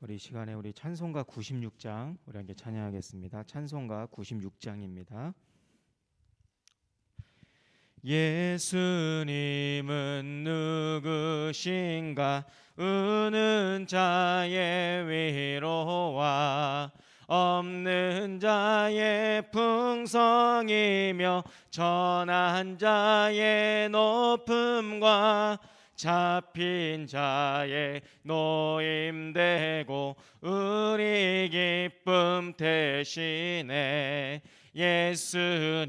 우리 시간에 우리 찬송가 96장 우리 함께 찬양하겠습니다. 찬송가 96장입니다. 예수님은 누구신가? 우는 자의 위로와 없는 자의 풍성이며 전한 자의 높음과 잡힌 자의 노임되고 우리 기쁨 되시네. 예수님은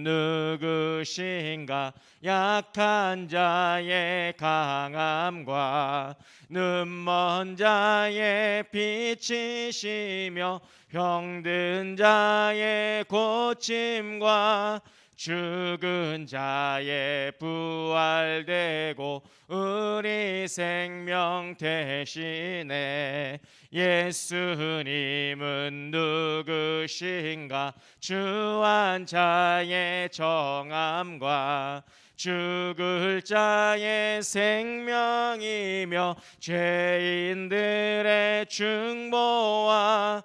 누구신가? 약한 자의 강함과 눈먼 자의 빛이시며 병든 자의 고침과 죽은 자의 부활되고 우리 생명 되시네. 예수님은 누구신가? 주한 자의 정함과 죽을 자의 생명이며 죄인들의 중보와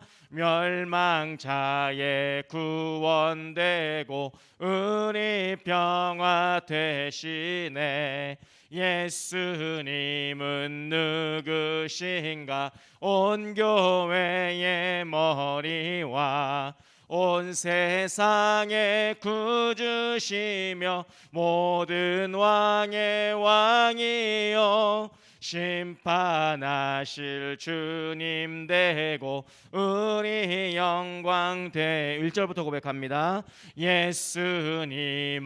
멸망자의 구원되고 우리 평화 되시네. 예수님은 누구신가? 온 교회의 머리와 온 세상의 구주시며 모든 왕의 왕이요 심판하실 주님 되고 우리 영광 되 1절부터 고백합니다. 예수님은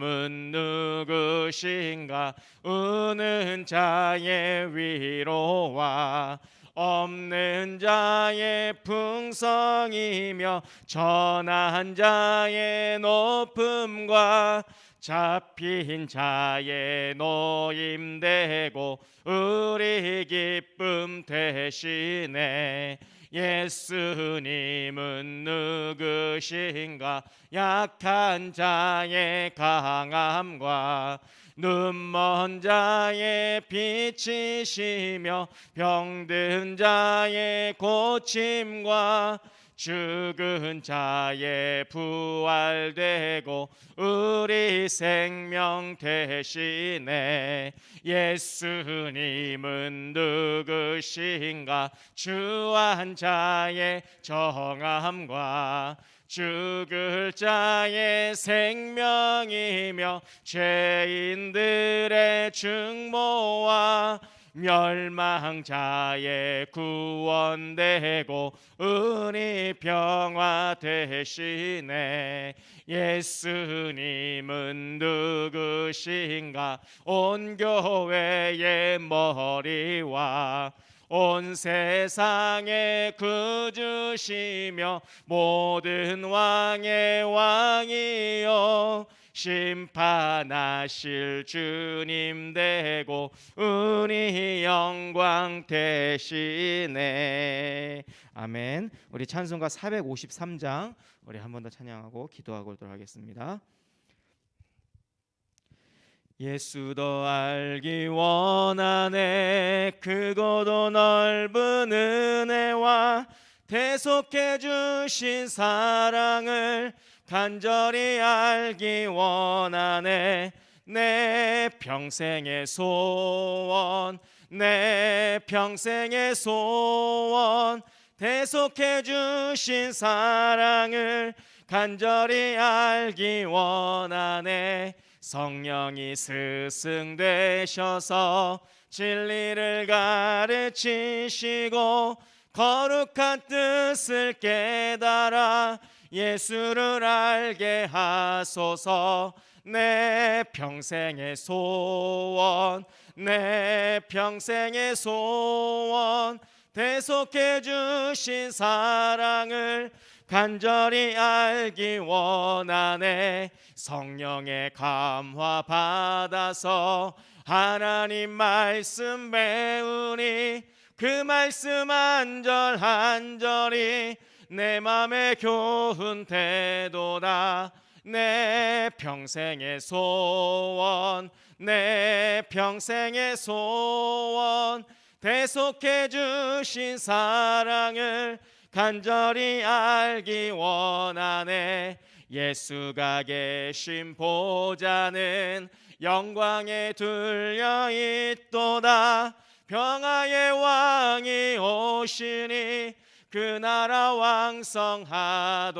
누구신가? 우는 자의 위로와 없는 자의 풍성이며 전한 자의 높음과 잡힌 자의 노임되고 우리 기쁨 되시네. 예수님은 누구신가? 약한 자의 강함과 눈먼 자의 빛이시며 병든 자의 고침과 죽은 자의 부활되고 우리 생명 되시네. 예수님은 누구신가? 주한 자의 정함과 죽을 자의 생명이며 죄인들의 중보와 멸망자의 구원되고 우리 평화 되시네. 예수님은 누구신가? 온 교회의 머리와 온 세상의 구주시며 모든 왕의 왕이요 심판하실 주님 되고 우리 영광 되시네. 아멘. 우리 찬송가 453장 우리 한 번 더 찬양하고 기도하고 오도록 하겠습니다. 예수도 알기 원하네. 크고도 넓은 은혜와 대속해 주신 사랑을 간절히 알기 원하네. 내 평생의 소원, 내 평생의 소원, 대속해 주신 사랑을 간절히 알기 원하네. 성령이 스승되셔서 진리를 가르치시고 거룩한 뜻을 깨달아 예수를 알게 하소서. 내 평생의 소원, 내 평생의 소원, 대속해 주신 사랑을 간절히 알기 원하네. 성령의 감화 받아서 하나님 말씀 배우니 그 말씀 한 절 한 절이 내 맘에 교훈 되도다. 내 평생의 소원, 내 평생의 소원, 대속해 주신 사랑을 간절히 알기 원하네. 예수가 계신 보좌는 영광에 둘려 있도다. 평화의 왕이 오시니 그 나라 왕성하도다.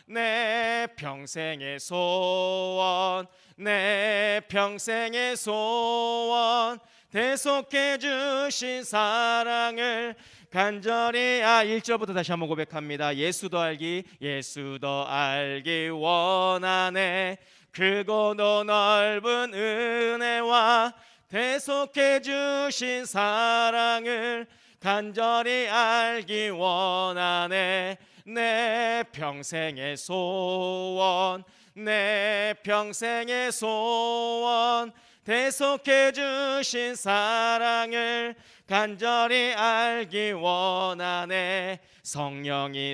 내 평생의 소원, 내 평생의 소원, 대속해 주신 사랑을 간절히 1절부터 다시 한번 고백합니다. 예수 더 알기 원하네. 크고도 넓은 은혜와 대속해 주신 사랑을 간절히 알기 원하네. 내 평생의 소원, 내 평생의 소원, 대속해 주신 사랑을 간절히 알기 원하네. 성령이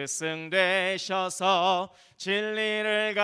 스승되셔서 진리를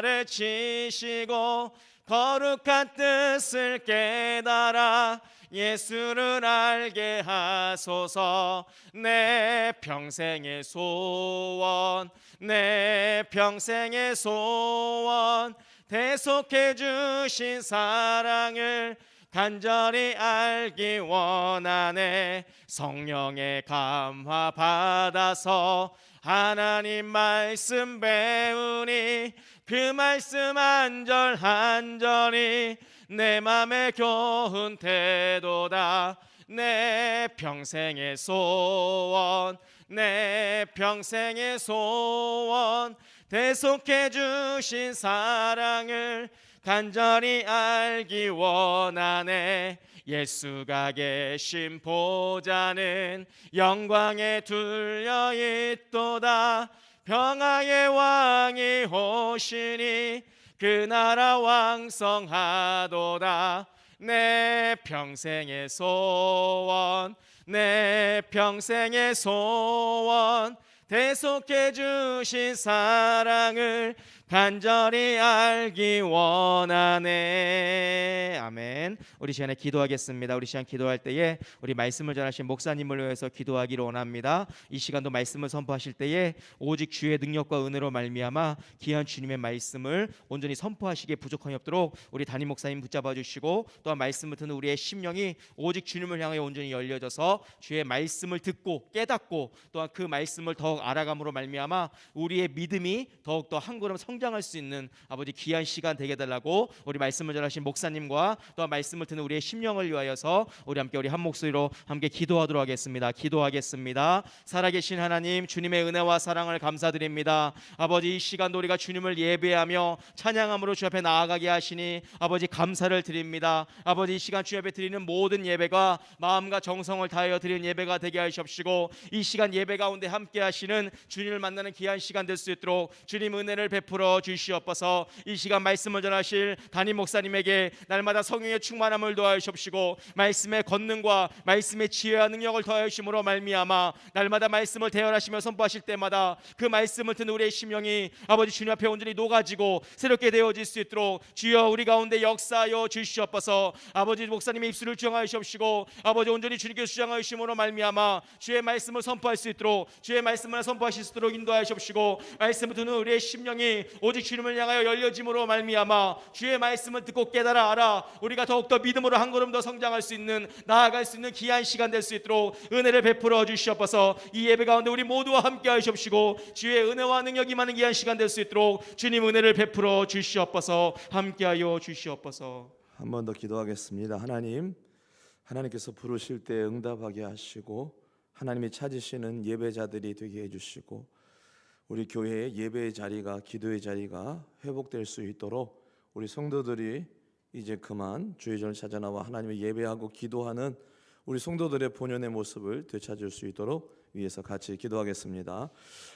가르치시고 거룩한 뜻을 깨달아 예수를 알게 하소서. 내 평생의 소원, 내 평생의 소원, 대속해 주신 사랑을 간절히 알기 원하네. 성령의 감화 받아서 하나님 말씀 배우니 그 말씀 한 절 한 절이 내 맘에 교훈 태도다. 내 평생의 소원, 내 평생의 소원, 대속해 주신 사랑을 간절히 알기 원하네. 예수가 계신 보좌는 영광에 둘려 있도다. 평화의 왕이 오시니 그 나라 왕성하도다. 내 평생의 소원, 내 평생의 소원, 대속해 주신 사랑을 간절히 알기 원하네. 아멘. 우리 시간에 기도하겠습니다. 우리 시간 기도할 때에 우리 말씀을 전하신 목사님을 위해서 기도하기를 원합니다. 이 시간도 말씀을 선포하실 때에 오직 주의 능력과 은혜로 말미암아 귀한 주님의 말씀을 온전히 선포하시기에 부족함이 없도록 우리 담임 목사님 붙잡아 주시고, 또한 말씀을 듣는 우리의 심령이 오직 주님을 향해 온전히 열려져서 주의 말씀을 듣고 깨닫고 또한 그 말씀을 더욱 알아감으로 말미암아 우리의 믿음이 더욱더 한 걸음 성장할 수 있는 아버지 귀한 시간 되게 해달라고 우리 말씀을 전하신 목사님과 또한 말씀을 듣는 우리의 심령을 위하여서 우리 함께 우리 한 목소리로 함께 기도하도록 하겠습니다. 기도하겠습니다. 살아계신 하나님, 주님의 은혜와 사랑을 감사드립니다. 아버지, 이 시간도 우리가 주님을 예배하며 찬양함으로 주 앞에 나아가게 하시니 아버지 감사를 드립니다. 아버지, 이 시간 주 앞에 드리는 모든 예배가 마음과 정성을 다하여 드리는 예배가 되게 하시옵시고, 이 시간 예배 가운데 함께 하시는 주님을 만나는 귀한 시간 될 수 있도록 주님 은혜를 베풀어 주시옵소서. 이 시간 말씀을 전하실 담임 목사님에게 날마다 성령의 충만함을 더하시옵시고, 말씀의 권능과 말씀의 지혜와 능력을 더하심으로 말미암아 날마다 말씀을 대언하시며 선포하실 때마다 그 말씀을 듣는 우리의 심령이 아버지 주님 앞에 온전히 녹아지고 새롭게 되어질 수 있도록 주여 우리 가운데 역사하여 주시옵소서. 아버지, 목사님의 입술을 주장하시옵시고 아버지 온전히 주님께 주장하심으로 말미암아 주의 말씀을 선포할 수 있도록 주의 말씀을 선포하실 수 있도록 인도하시옵시고, 말씀을 듣는 우리의 심령이 오직 주님을 향하여 열려짐으로 말미암아 주의 말씀을 듣고 깨달아 알아 우리가 더욱더 믿음으로 한 걸음 더 성장할 수 있는, 나아갈 수 있는 귀한 시간 될 수 있도록 은혜를 베풀어 주시옵소서. 이 예배 가운데 우리 모두와 함께 하시옵시고 주의 은혜와 능력이 많은 귀한 시간 될 수 있도록 주님 은혜를 베풀어 주시옵소서. 함께하여 주시옵소서. 한 번 더 기도하겠습니다. 하나님께서 부르실 때 응답하게 하시고 하나님이 찾으시는 예배자들이 되게 해주시고 우리 교회의 예배의 자리가, 기도의 자리가 회복될 수 있도록 우리 성도들이 이제 그만 주의 전을 찾아 나와 하나님을 예배하고 기도하는 우리 성도들의 본연의 모습을 되찾을 수 있도록 위해서 같이 기도하겠습니다.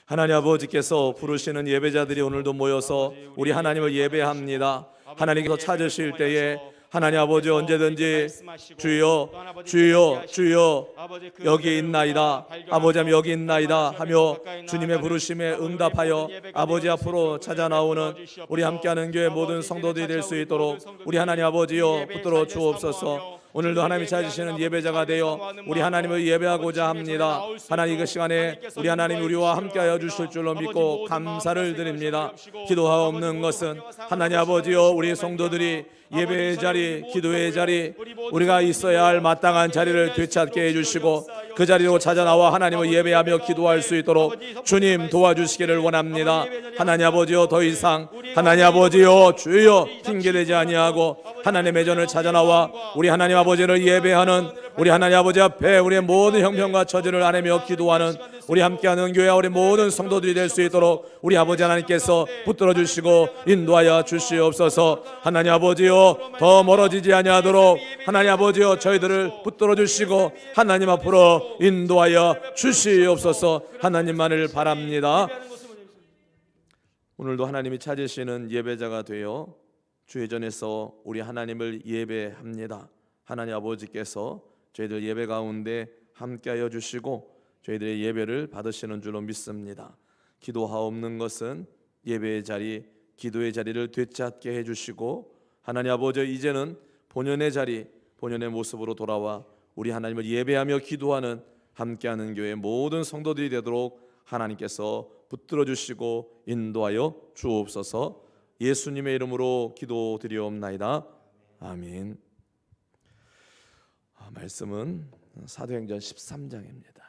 하나님 아버지께서 부르시는 예배자들이 오늘도 모여서 우리 하나님을 예배합니다. 하나님께서 찾으실 때에 하나님 아버지 언제든지 주여 주여 주여 여기 있나이다, 아버지 여기 있나이다 하며 주님의 부르심에 응답하여 아버지 앞으로 찾아 나오는 우리 함께하는 교회 모든 성도들이 될 수 있도록 우리 하나님 아버지여 붙들어 주옵소서. 오늘도 하나님이 찾으시는 예배자가 되어 우리 하나님을 예배하고자 합니다. 하나님 그 시간에 우리 하나님 우리와 함께하여 주실 줄로 믿고 감사를 드립니다. 기도하옵는 것은 하나님 아버지여 우리 성도들이 예배의 자리, 기도의 자리, 우리가 있어야 할 마땅한 자리를 되찾게 해주시고 그 자리로 찾아 나와 하나님을 예배하며 기도할 수 있도록 주님 도와주시기를 원합니다. 하나님 아버지여 더 이상 하나님 아버지여 주여 핑계대지 아니하고 하나님의 전을 찾아 나와 우리 하나님 아버지를 예배하는 우리 하나님 아버지 앞에 우리의 모든 형편과 처지를 아뢰며 기도하는 우리 함께하는 교회와 우리 모든 성도들이 될 수 있도록 우리 아버지 하나님께서 붙들어 주시고 인도하여 주시옵소서. 하나님 아버지여 더 멀어지지 아니하도록 하나님 아버지여 저희들을 붙들어 주시고 하나님 앞으로 인도하여 주시옵소서. 하나님만을 바랍니다. 오늘도 하나님이 찾으시는 예배자가 되어 주의 전에서 우리 하나님을 예배합니다. 하나님 아버지께서 저희들 예배 가운데 함께하여 주시고 저희들의 예배를 받으시는 줄로 믿습니다. 기도하옵는 것은 예배의 자리, 기도의 자리를 되찾게 해주시고 하나님 아버지 이제는 본연의 자리, 본연의 모습으로 돌아와 우리 하나님을 예배하며 기도하는 함께하는 교회 모든 성도들이 되도록 하나님께서 붙들어 주시고 인도하여 주옵소서. 예수님의 이름으로 기도드리옵나이다. 아멘. 말씀은 사도행전 13장입니다.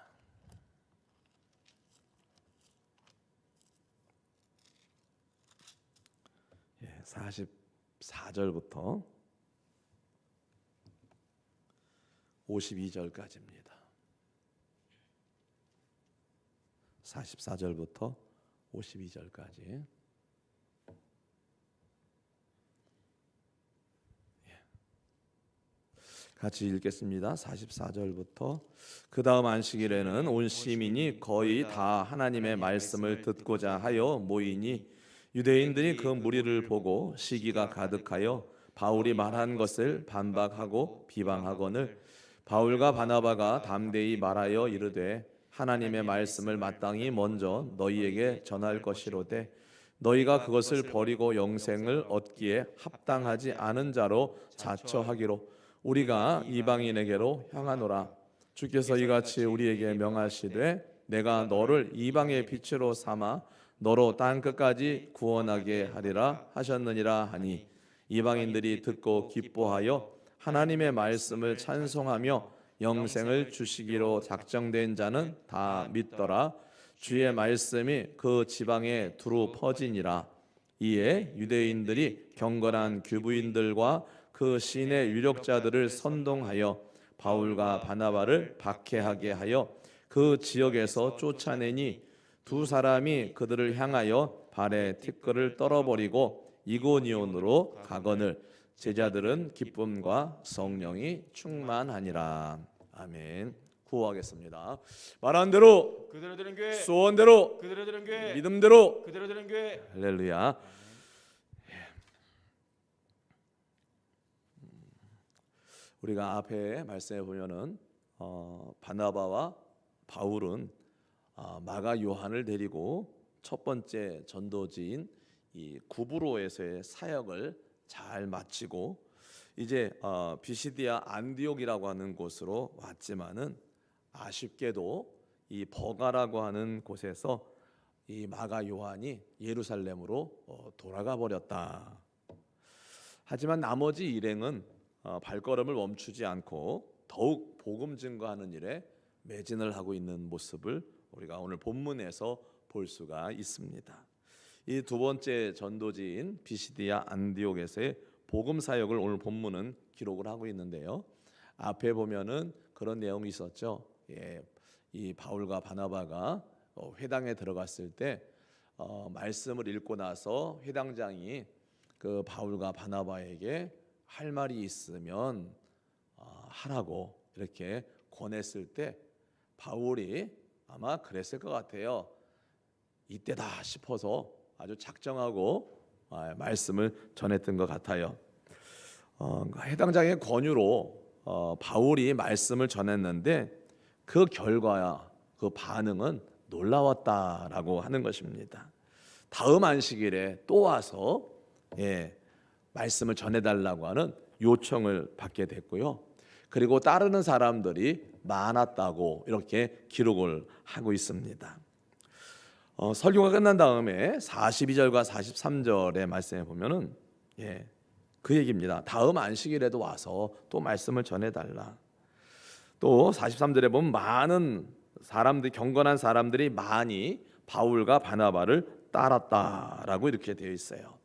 44절부터 52절까지입니다. 44절부터 52절까지. 같이 읽겠습니다. 44절부터 그 다음 안식일에는 온 시민이 거의 다 하나님의 말씀을 듣고자 하여 모이니 유대인들이 그 무리를 보고 시기가 가득하여 바울이 말한 것을 반박하고 비방하거늘 바울과 바나바가 담대히 말하여 이르되 하나님의 말씀을 마땅히 먼저 너희에게 전할 것이로되 너희가 그것을 버리고 영생을 얻기에 합당하지 않은 자로 자처하기로 우리가 이방인에게로 향하노라. 주께서 이같이 우리에게 명하시되 내가 너를 이방의 빛으로 삼아 너로 땅 끝까지 구원하게 하리라 하셨느니라 하니 이방인들이 듣고 기뻐하여 하나님의 말씀을 찬송하며 영생을 주시기로 작정된 자는 다 믿더라. 주의 말씀이 그 지방에 두루 퍼지니라. 이에 유대인들이 경건한 규부인들과 그 시내 유력자들을 선동하여 바울과 바나바를 박해하게 하여 그 지역에서 쫓아내니 두 사람이 그들을 향하여 발에 티끌을 떨어버리고 이고니온으로 가거늘 제자들은 기쁨과 성령이 충만하니라. 아멘. 구호하겠습니다. 말한 대로 그대로 되는 교회, 소원대로 그대로 되는 교회, 믿음대로 그대로 되는 교회. 할렐루야. 우리가 앞에 말씀해 보면은 바나바와 바울은 마가 요한을 데리고 첫 번째 전도지인 이 구브로에서의 사역을 잘 마치고 이제 비시디아 안디옥이라고 하는 곳으로 왔지만은 아쉽게도 이 버가라고 하는 곳에서 이 마가 요한이 예루살렘으로 돌아가 버렸다. 하지만 나머지 일행은 발걸음을 멈추지 않고 더욱 복음 증거하는 일에 매진을 하고 있는 모습을 우리가 오늘 본문에서 볼 수가 있습니다. 이 두 번째 전도지인 비시디아 안디옥에서의 복음 사역을 오늘 본문은 기록을 하고 있는데요. 앞에 보면은 그런 내용이 있었죠. 이 바울과 바나바가 회당에 들어갔을 때 말씀을 읽고 나서 회당장이 그 바울과 바나바에게 할 말이 있으면 하라고 이렇게 권했을 때 바울이 아마 그랬을 것 같아요. 이때다 싶어서 아주 작정하고 말씀을 전했던 것 같아요. 해당장의 권유로 바울이 말씀을 전했는데 그 결과야 그 반응은 놀라웠다라고 하는 것입니다. 다음 안식일에 또 와서 말씀을 전해달라고 하는 요청을 받게 됐고요. 그리고 따르는 사람들이 많았다고 이렇게 기록을 하고 있습니다. 설교가 끝난 다음에 42절과 43절의 말씀에 보면은 그 얘기입니다. 다음 안식일에도 와서 또 말씀을 전해달라. 또 43절에 보면 많은 사람들이, 경건한 사람들이 많이 바울과 바나바를 따랐다라고 이렇게 되어 있어요.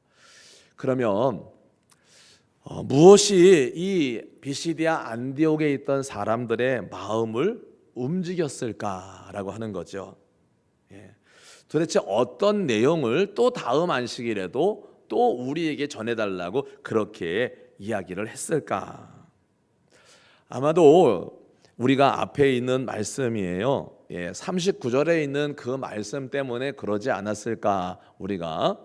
그러면 무엇이 이 비시디아 안디옥에 있던 사람들의 마음을 움직였을까라고 하는 거죠. 도대체 어떤 내용을 또 다음 안식일에도 또 우리에게 전해달라고 그렇게 이야기를 했을까? 아마도 우리가 앞에 있는 말씀이에요. 39절에 있는 그 말씀 때문에 그러지 않았을까 우리가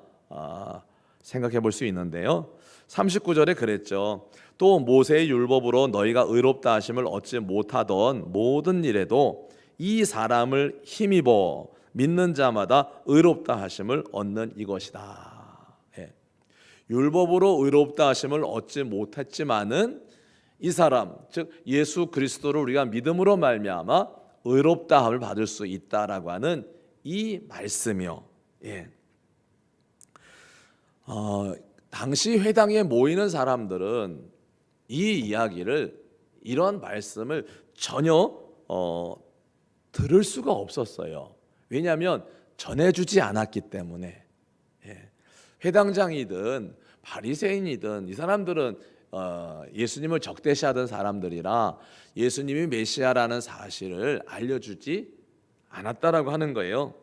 생각해 볼 수 있는데요. 39절에 그랬죠. 또 모세의 율법으로 너희가 의롭다 하심을 얻지 못하던 모든 일에도 이 사람을 힘입어 믿는 자마다 의롭다 하심을 얻는 이것이다. 율법으로 의롭다 하심을 얻지 못했지만은 이 사람, 즉 예수 그리스도를 우리가 믿음으로 말미암아 의롭다함을 받을 수 있다라고 하는 이 말씀이요. 당시 회당에 모이는 사람들은 이 이야기를, 이런 말씀을 전혀 들을 수가 없었어요. 왜냐하면 전해주지 않았기 때문에. 회당장이든 바리새인이든 이 사람들은 예수님을 적대시하던 사람들이라 예수님이 메시아라는 사실을 알려주지 않았다라고 하는 거예요.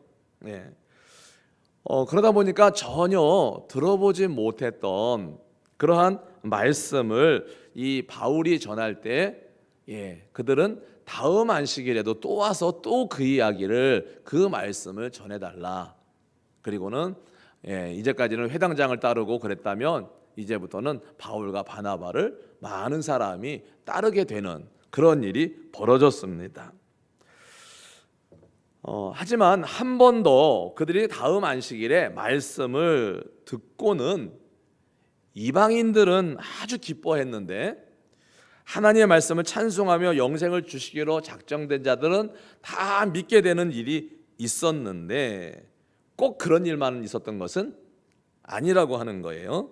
그러다 보니까 전혀 들어보지 못했던 그러한 말씀을 이 바울이 전할 때 그들은 다음 안식일에도 또 와서 또 그 이야기를, 그 말씀을 전해달라. 그리고는 이제까지는 회당장을 따르고 그랬다면 이제부터는 바울과 바나바를 많은 사람이 따르게 되는 그런 일이 벌어졌습니다. 하지만 한 번 더 그들이 다음 안식일에 말씀을 듣고는 이방인들은 아주 기뻐했는데 하나님의 말씀을 찬송하며 영생을 주시기로 작정된 자들은 다 믿게 되는 일이 있었는데 꼭 그런 일만 있었던 것은 아니라고 하는 거예요.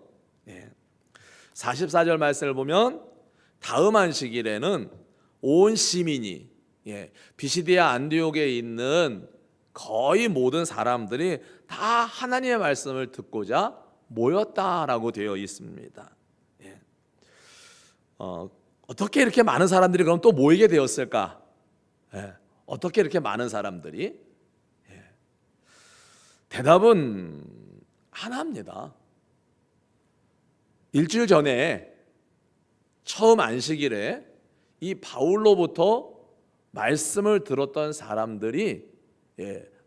44절 말씀을 보면 다음 안식일에는 온 시민이, 비시디아 안디옥에 있는 거의 모든 사람들이 다 하나님의 말씀을 듣고자 모였다라고 되어 있습니다. 어떻게 이렇게 많은 사람들이 그럼 또 모이게 되었을까? 어떻게 이렇게 많은 사람들이? 대답은 하나입니다. 일주일 전에 처음 안식일에 이 바울로부터 말씀을 들었던 사람들이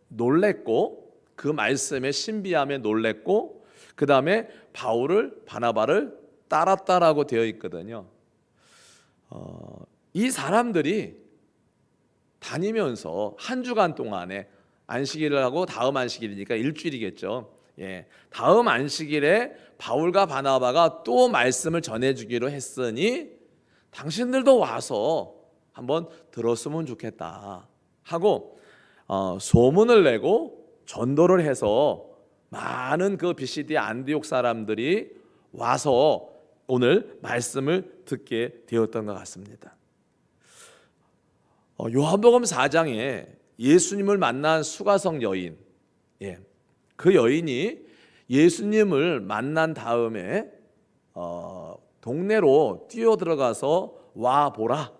놀랬고, 그 말씀의 신비함에 놀랬고, 그 다음에 바울을, 바나바를 따랐다라고 되어 있거든요. 이 사람들이 다니면서 한 주간 동안에 안식일을 하고 다음 안식일이니까 일주일이겠죠. 다음 안식일에 바울과 바나바가 또 말씀을 전해주기로 했으니 당신들도 와서 한번 들었으면 좋겠다 하고 소문을 내고 전도를 해서 많은 그 비시디아 안디옥 사람들이 와서 오늘 말씀을 듣게 되었던 것 같습니다. 요한복음 4장에 예수님을 만난 수가성 여인, 그 여인이 예수님을 만난 다음에 동네로 뛰어들어가서 와 보라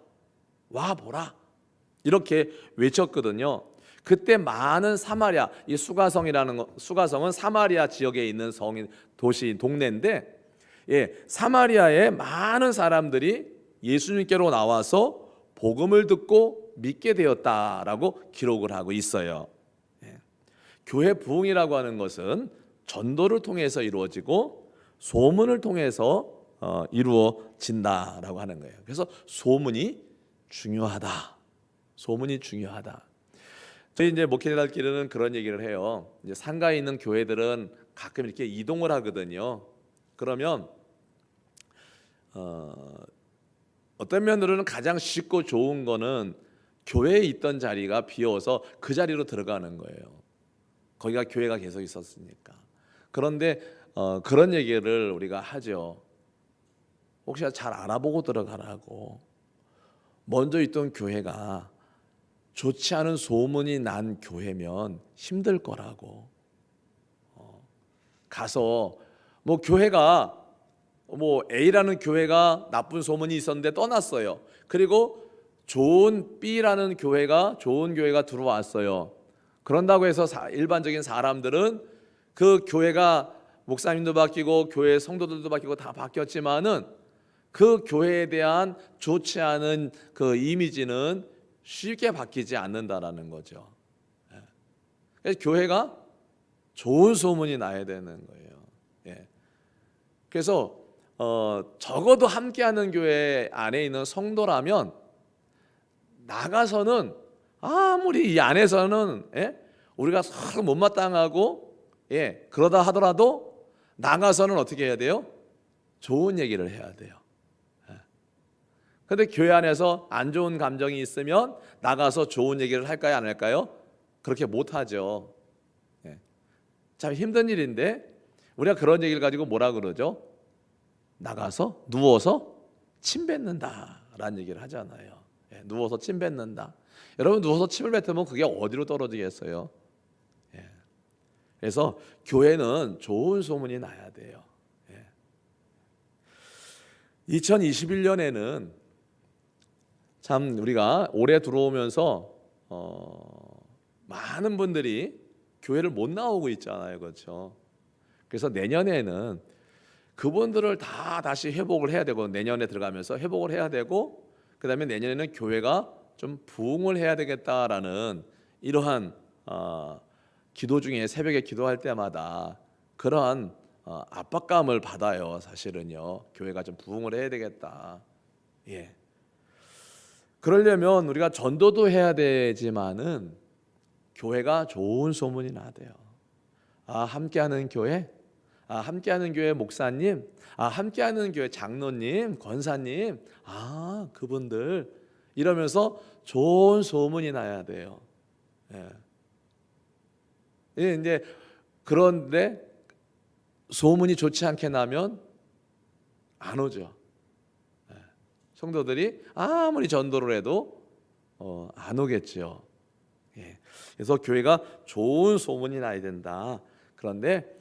이렇게 외쳤거든요. 그때 많은 사마리아, 이 수가성은 사마리아 지역에 있는 성인, 도시, 동네인데 사마리아의 많은 사람들이 예수님께로 나와서 복음을 듣고 믿게 되었다라고 기록을 하고 있어요. 교회 부흥이라고 하는 것은 전도를 통해서 이루어지고 소문을 통해서 이루어진다라고 하는 거예요. 그래서 소문이 중요하다. 소문이 중요하다. 저희 이제 목회자들끼리는 그런 얘기를 해요. 이제 상가에 있는 교회들은 가끔 이렇게 이동을 하거든요. 그러면 어떤 면으로는 가장 쉽고 좋은 거는 교회에 있던 자리가 비어서 그 자리로 들어가는 거예요. 거기가 교회가 계속 있었으니까. 그런데 그런 얘기를 우리가 하죠. 혹시 잘 알아보고 들어가라고. 먼저 있던 교회가 좋지 않은 소문이 난 교회면 힘들 거라고. 가서 뭐 교회가 뭐 A라는 교회가 나쁜 소문이 있었는데 떠났어요. 그리고 좋은 B라는 교회가 좋은 교회가 들어왔어요. 그런다고 해서 일반적인 사람들은 그 교회가 목사님도 바뀌고 교회 성도들도 바뀌고 다 바뀌었지만은 그 교회에 대한 좋지 않은 그 이미지는 쉽게 바뀌지 않는다라는 거죠. 그래서 교회가 좋은 소문이 나야 되는 거예요. 예. 그래서 적어도 함께하는 교회 안에 있는 성도라면 나가서는 아무리 이 안에서는 우리가 서로 못마땅하고 그러다 하더라도 나가서는 어떻게 해야 돼요? 좋은 얘기를 해야 돼요. 그런데 교회 안에서 안 좋은 감정이 있으면 나가서 좋은 얘기를 할까요, 안 할까요? 그렇게 못하죠. 참 힘든 일인데 우리가 그런 얘기를 가지고 뭐라 그러죠? 나가서 누워서 침 뱉는다라는 얘기를 하잖아요. 누워서 침 뱉는다. 여러분 누워서 침을 뱉으면 그게 어디로 떨어지겠어요? 그래서 교회는 좋은 소문이 나야 돼요. 2021년에는 참 우리가 올해 들어오면서 많은 분들이 교회를 못 나오고 있잖아요, 그렇죠? 그래서 내년에는 그분들을 다 다시 회복을 해야 되고 내년에 들어가면서 회복을 해야 되고 그다음에 내년에는 교회가 좀 부흥을 해야 되겠다라는 이러한 기도 중에 새벽에 기도할 때마다 그러한 압박감을 받아요. 사실은요, 교회가 좀 부흥을 해야 되겠다. 그러려면 우리가 전도도 해야 되지만은 교회가 좋은 소문이 나야 돼요. 함께하는 교회, 함께하는 교회 목사님, 함께하는 교회 장로님, 권사님, 그분들 이러면서 좋은 소문이 나야 돼요. 이제 그런데 소문이 좋지 않게 나면 안 오죠. 성도들이 아무리 전도를 해도 안 오겠죠. 그래서 교회가 좋은 소문이 나야 된다. 그런데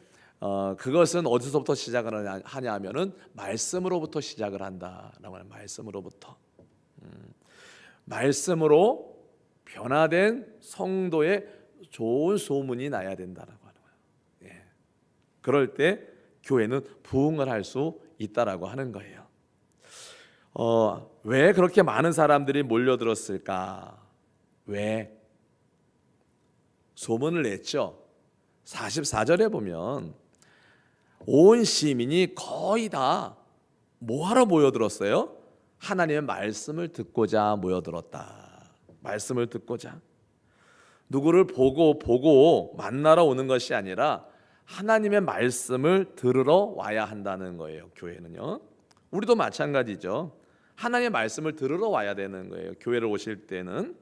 그것은 어디서부터 시작을 하냐면은 말씀으로부터 시작을 한다라고 하는 말씀으로부터. 말씀으로 변화된 성도의 좋은 소문이 나야 된다라고 하는 거예요. 그럴 때 교회는 부흥을 할 수 있다라고 하는 거예요. 왜 그렇게 많은 사람들이 몰려들었을까? 왜? 소문을 냈죠. 44절에 보면 온 시민이 거의 다 뭐하러 모여들었어요? 하나님의 말씀을 듣고자 모여들었다. 말씀을 듣고자. 누구를 보고 만나러 오는 것이 아니라 하나님의 말씀을 들으러 와야 한다는 거예요. 교회는요. 우리도 마찬가지죠. 하나님의 말씀을 들으러 와야 되는 거예요. 교회를 오실 때는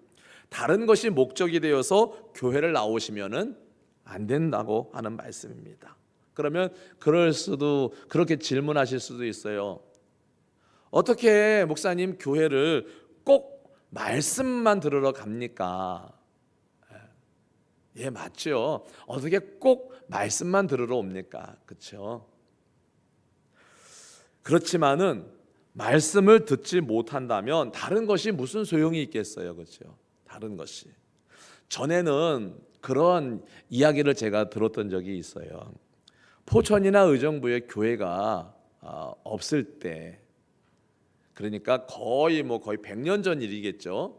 다른 것이 목적이 되어서 교회를 나오시면은 안 된다고 하는 말씀입니다. 그러면 그렇게 질문하실 수도 있어요. 어떻게 목사님 교회를 꼭 말씀만 들으러 갑니까? 맞죠. 어떻게 꼭 말씀만 들으러 옵니까? 그렇죠. 그렇지만은 말씀을 듣지 못한다면 다른 것이 무슨 소용이 있겠어요, 그렇죠? 다른 것이. 전에는 그런 이야기를 제가 들었던 적이 있어요. 포천이나 의정부에 교회가 없을 때, 그러니까 거의 100년 전 일이겠죠.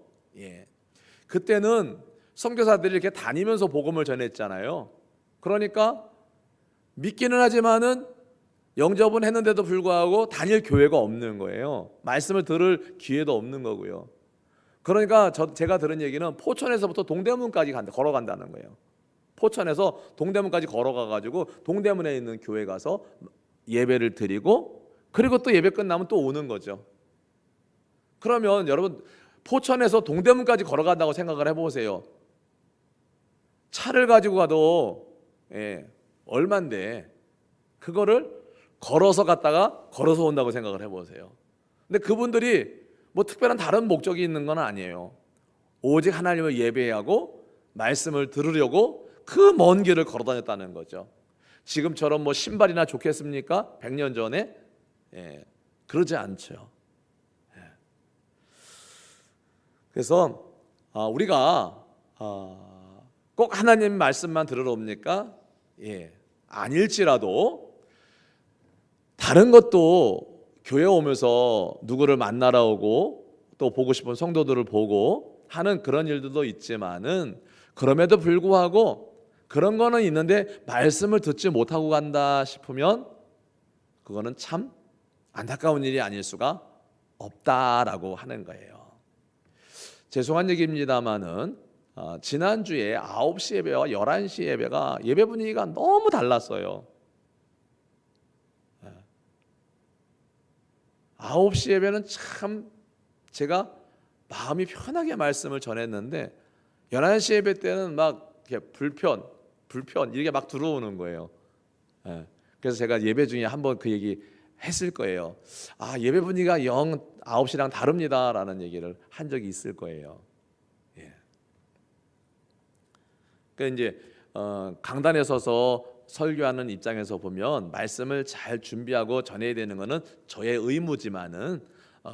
그때는 선교사들이 이렇게 다니면서 복음을 전했잖아요. 그러니까 믿기는 하지만은 영접은 했는데도 불구하고 다닐 교회가 없는 거예요. 말씀을 들을 기회도 없는 거고요. 그러니까 제가 들은 얘기는 포천에서부터 동대문까지 걸어간다는 거예요. 포천에서 동대문까지 걸어가가지고 동대문에 있는 교회 가서 예배를 드리고 그리고 또 예배 끝나면 또 오는 거죠. 그러면 여러분 포천에서 동대문까지 걸어간다고 생각을 해보세요. 차를 가지고 가도 얼만데 그거를 걸어서 갔다가 걸어서 온다고 생각을 해보세요. 근데 그분들이 뭐 특별한 다른 목적이 있는 건 아니에요. 오직 하나님을 예배하고 말씀을 들으려고 그 먼 길을 걸어 다녔다는 거죠. 지금처럼 뭐 신발이나 좋겠습니까? 100년 전에 그러지 않죠. 그래서 우리가 꼭 하나님 말씀만 들으러 옵니까? 아닐지라도 다른 것도 교회 오면서 누구를 만나러 오고 또 보고 싶은 성도들을 보고 하는 그런 일들도 있지만은 그럼에도 불구하고 그런 거는 있는데 말씀을 듣지 못하고 간다 싶으면 그거는 참 안타까운 일이 아닐 수가 없다라고 하는 거예요. 죄송한 얘기입니다만은 지난주에 9시 예배와 11시 예배가 예배 분위기가 너무 달랐어요. 9시 예배는 참 제가 마음이 편하게 말씀을 전했는데 11시 예배 때는 막 이렇게 불편 이렇게 막 들어오는 거예요. 그래서 제가 예배 중에 한번 그 얘기 했을 거예요. 예배 분위기가 영 9시랑 다릅니다라는 얘기를 한 적이 있을 거예요. 그러니까 이제 강단에 서서 설교하는 입장에서 보면 말씀을 잘 준비하고 전해야 되는 것은 저의 의무지만은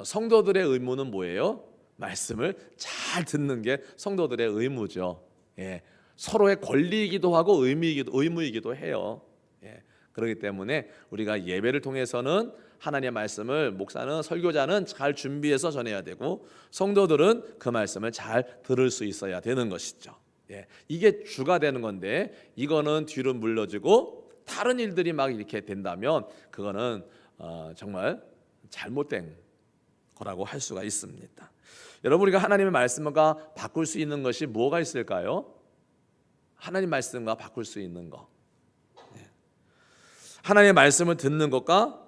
성도들의 의무는 뭐예요? 말씀을 잘 듣는 게 성도들의 의무죠. 서로의 권리이기도 하고 의무이기도 해요. 그렇기 때문에 우리가 예배를 통해서는 하나님의 말씀을 목사는 설교자는 잘 준비해서 전해야 되고 성도들은 그 말씀을 잘 들을 수 있어야 되는 것이죠. 이게 주가 되는 건데 이거는 뒤로 물러지고 다른 일들이 막 이렇게 된다면 그거는 정말 잘못된 거라고 할 수가 있습니다. 여러분 우리가 하나님의 말씀과 바꿀 수 있는 것이 뭐가 있을까요? 하나님 말씀과 바꿀 수 있는 거. 하나님의 말씀을 듣는 것과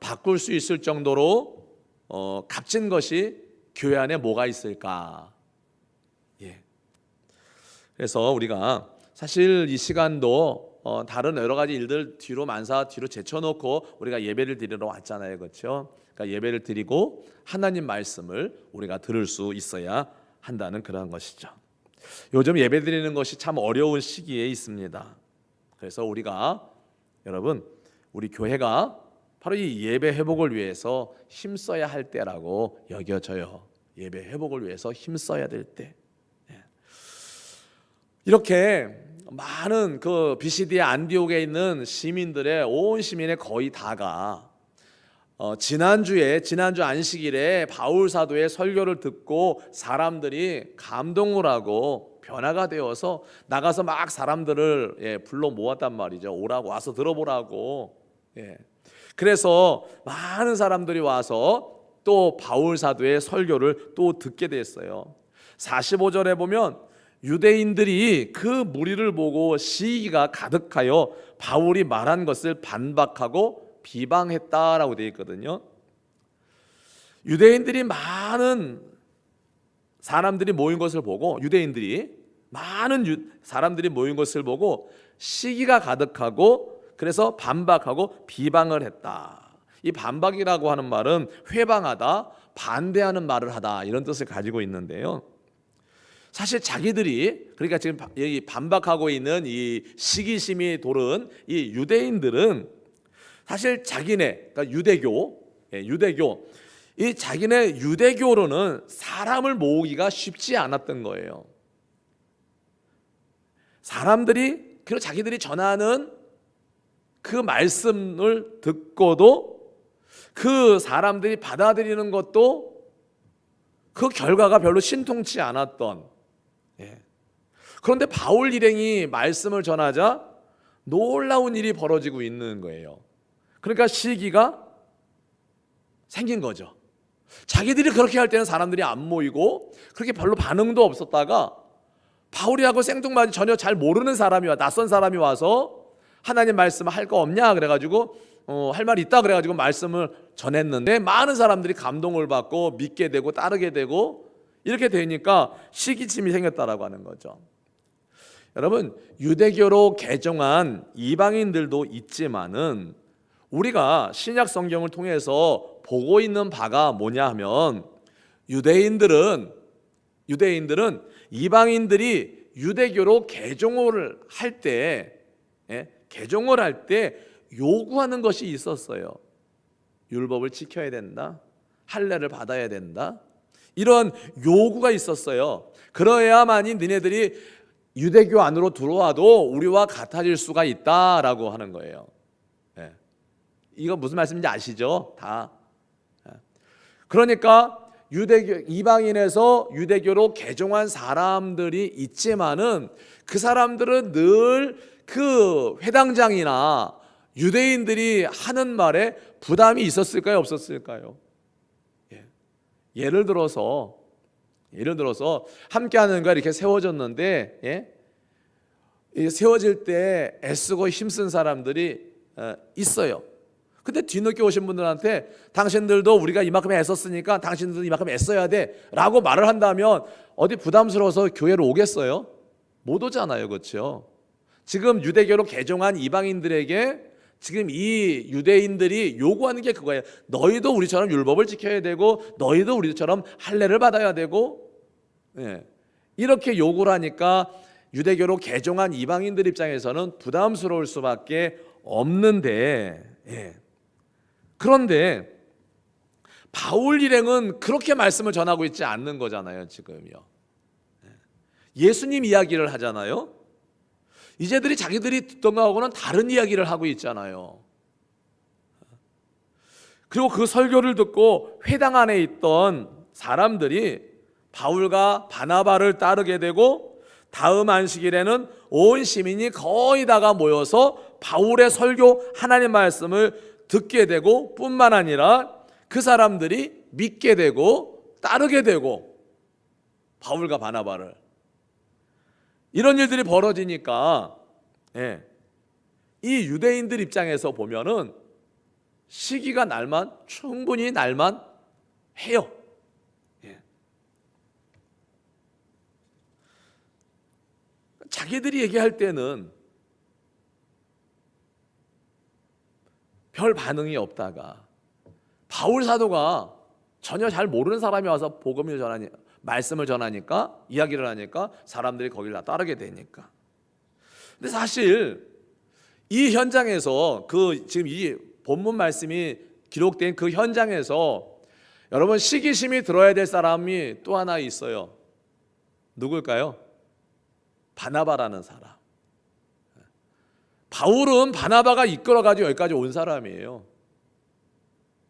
바꿀 수 있을 정도로 값진 것이 교회 안에 뭐가 있을까? 그래서 우리가 사실 이 시간도 다른 여러 가지 일들 뒤로 제쳐놓고 우리가 예배를 드리러 왔잖아요, 그렇죠? 그러니까 예배를 드리고 하나님 말씀을 우리가 들을 수 있어야 한다는 그런 것이죠. 요즘 예배 드리는 것이 참 어려운 시기에 있습니다. 그래서 우리가 여러분 우리 교회가 바로 이 예배 회복을 위해서 힘써야 할 때라고 여겨져요. 예배 회복을 위해서 힘써야 될 때. 이렇게 많은 그 비시디아 안디옥에 있는 시민들의 온 시민의 거의 다가 지난주 안식일에 바울 사도의 설교를 듣고 사람들이 감동을 하고 변화가 되어서 나가서 막 사람들을 불러 모았단 말이죠. 오라고 와서 들어보라고. 그래서 많은 사람들이 와서 또 바울 사도의 설교를 또 듣게 됐어요. 45절에 보면 유대인들이 그 무리를 보고 시기가 가득하여 바울이 말한 것을 반박하고 비방했다라고 되어 있거든요. 유대인들이 많은 사람들이 모인 것을 보고 사람들이 모인 것을 보고 시기가 가득하고 그래서 반박하고 비방을 했다. 이 반박이라고 하는 말은 회방하다, 반대하는 말을 하다 이런 뜻을 가지고 있는데요. 사실 자기들이 그러니까 지금 여기 반박하고 있는 이 시기심이 도른 이 유대인들은 사실 자기네 그러니까 유대교 이 자기네 유대교로는 사람을 모으기가 쉽지 않았던 거예요. 사람들이 그리고 자기들이 전하는 그 말씀을 듣고도 그 사람들이 받아들이는 것도 그 결과가 별로 신통치 않았던. 그런데 바울 일행이 말씀을 전하자 놀라운 일이 벌어지고 있는 거예요. 그러니까 시기가 생긴 거죠. 자기들이 그렇게 할 때는 사람들이 안 모이고 그렇게 별로 반응도 없었다가 바울이하고 생뚱맞은 전혀 잘 모르는 사람이 낯선 사람이 와서 하나님 말씀 할 거 없냐 그래가지고 할 말이 있다 그래가지고 말씀을 전했는데 많은 사람들이 감동을 받고 믿게 되고 따르게 되고 이렇게 되니까 시기심이 생겼다라고 하는 거죠. 여러분, 유대교로 개종한 이방인들도 있지만은 우리가 신약 성경을 통해서 보고 있는 바가 뭐냐 하면 유대인들은 이방인들이 유대교로 개종을 할 때 요구하는 것이 있었어요. 율법을 지켜야 된다. 할례를 받아야 된다. 이런 요구가 있었어요. 그러야만이 너네들이 유대교 안으로 들어와도 우리와 같아질 수가 있다라고 하는 거예요. 이거 무슨 말씀인지 아시죠? 다. 그러니까 이방인에서 유대교로 개종한 사람들이 있지만은 그 사람들은 늘 그 회당장이나 유대인들이 하는 말에 부담이 있었을까요? 없었을까요? 예를 들어서 함께하는가 이렇게 세워졌는데 세워질 때 애쓰고 힘쓴 사람들이 있어요. 근데 뒤늦게 오신 분들한테 당신들도 우리가 이만큼 애썼으니까 당신들도 이만큼 애써야 돼 라고 말을 한다면 어디 부담스러워서 교회로 오겠어요? 못 오잖아요. 그렇죠? 지금 유대교로 개종한 이방인들에게 지금 이 유대인들이 요구하는 게 그거예요. 너희도 우리처럼 율법을 지켜야 되고 너희도 우리처럼 할례를 받아야 되고 이렇게 요구를 하니까 유대교로 개종한 이방인들 입장에서는 부담스러울 수밖에 없는데 그런데 바울 일행은 그렇게 말씀을 전하고 있지 않는 거잖아요. 지금요. 예수님 이야기를 하잖아요. 이제들이 자기들이 듣던 거하고는 다른 이야기를 하고 있잖아요. 그리고 그 설교를 듣고 회당 안에 있던 사람들이 바울과 바나바를 따르게 되고 다음 안식일에는 온 시민이 거의 다가 모여서 바울의 설교 하나님 말씀을 듣게 되고 뿐만 아니라 그 사람들이 믿게 되고 따르게 되고 바울과 바나바를 이런 일들이 벌어지니까 이 유대인들 입장에서 보면은 시기가 충분히 날만 해요. 자기들이 얘기할 때는 별 반응이 없다가 바울 사도가 전혀 잘 모르는 사람이 와서 말씀을 전하니까 이야기를 하니까 사람들이 거기를 다 따르게 되니까. 근데 사실 이 현장에서 지금 이 본문 말씀이 기록된 그 현장에서 여러분 시기심이 들어야 될 사람이 또 하나 있어요. 누굴까요? 바나바라는 사람. 바울은 바나바가 이끌어가지고 여기까지 온 사람이에요.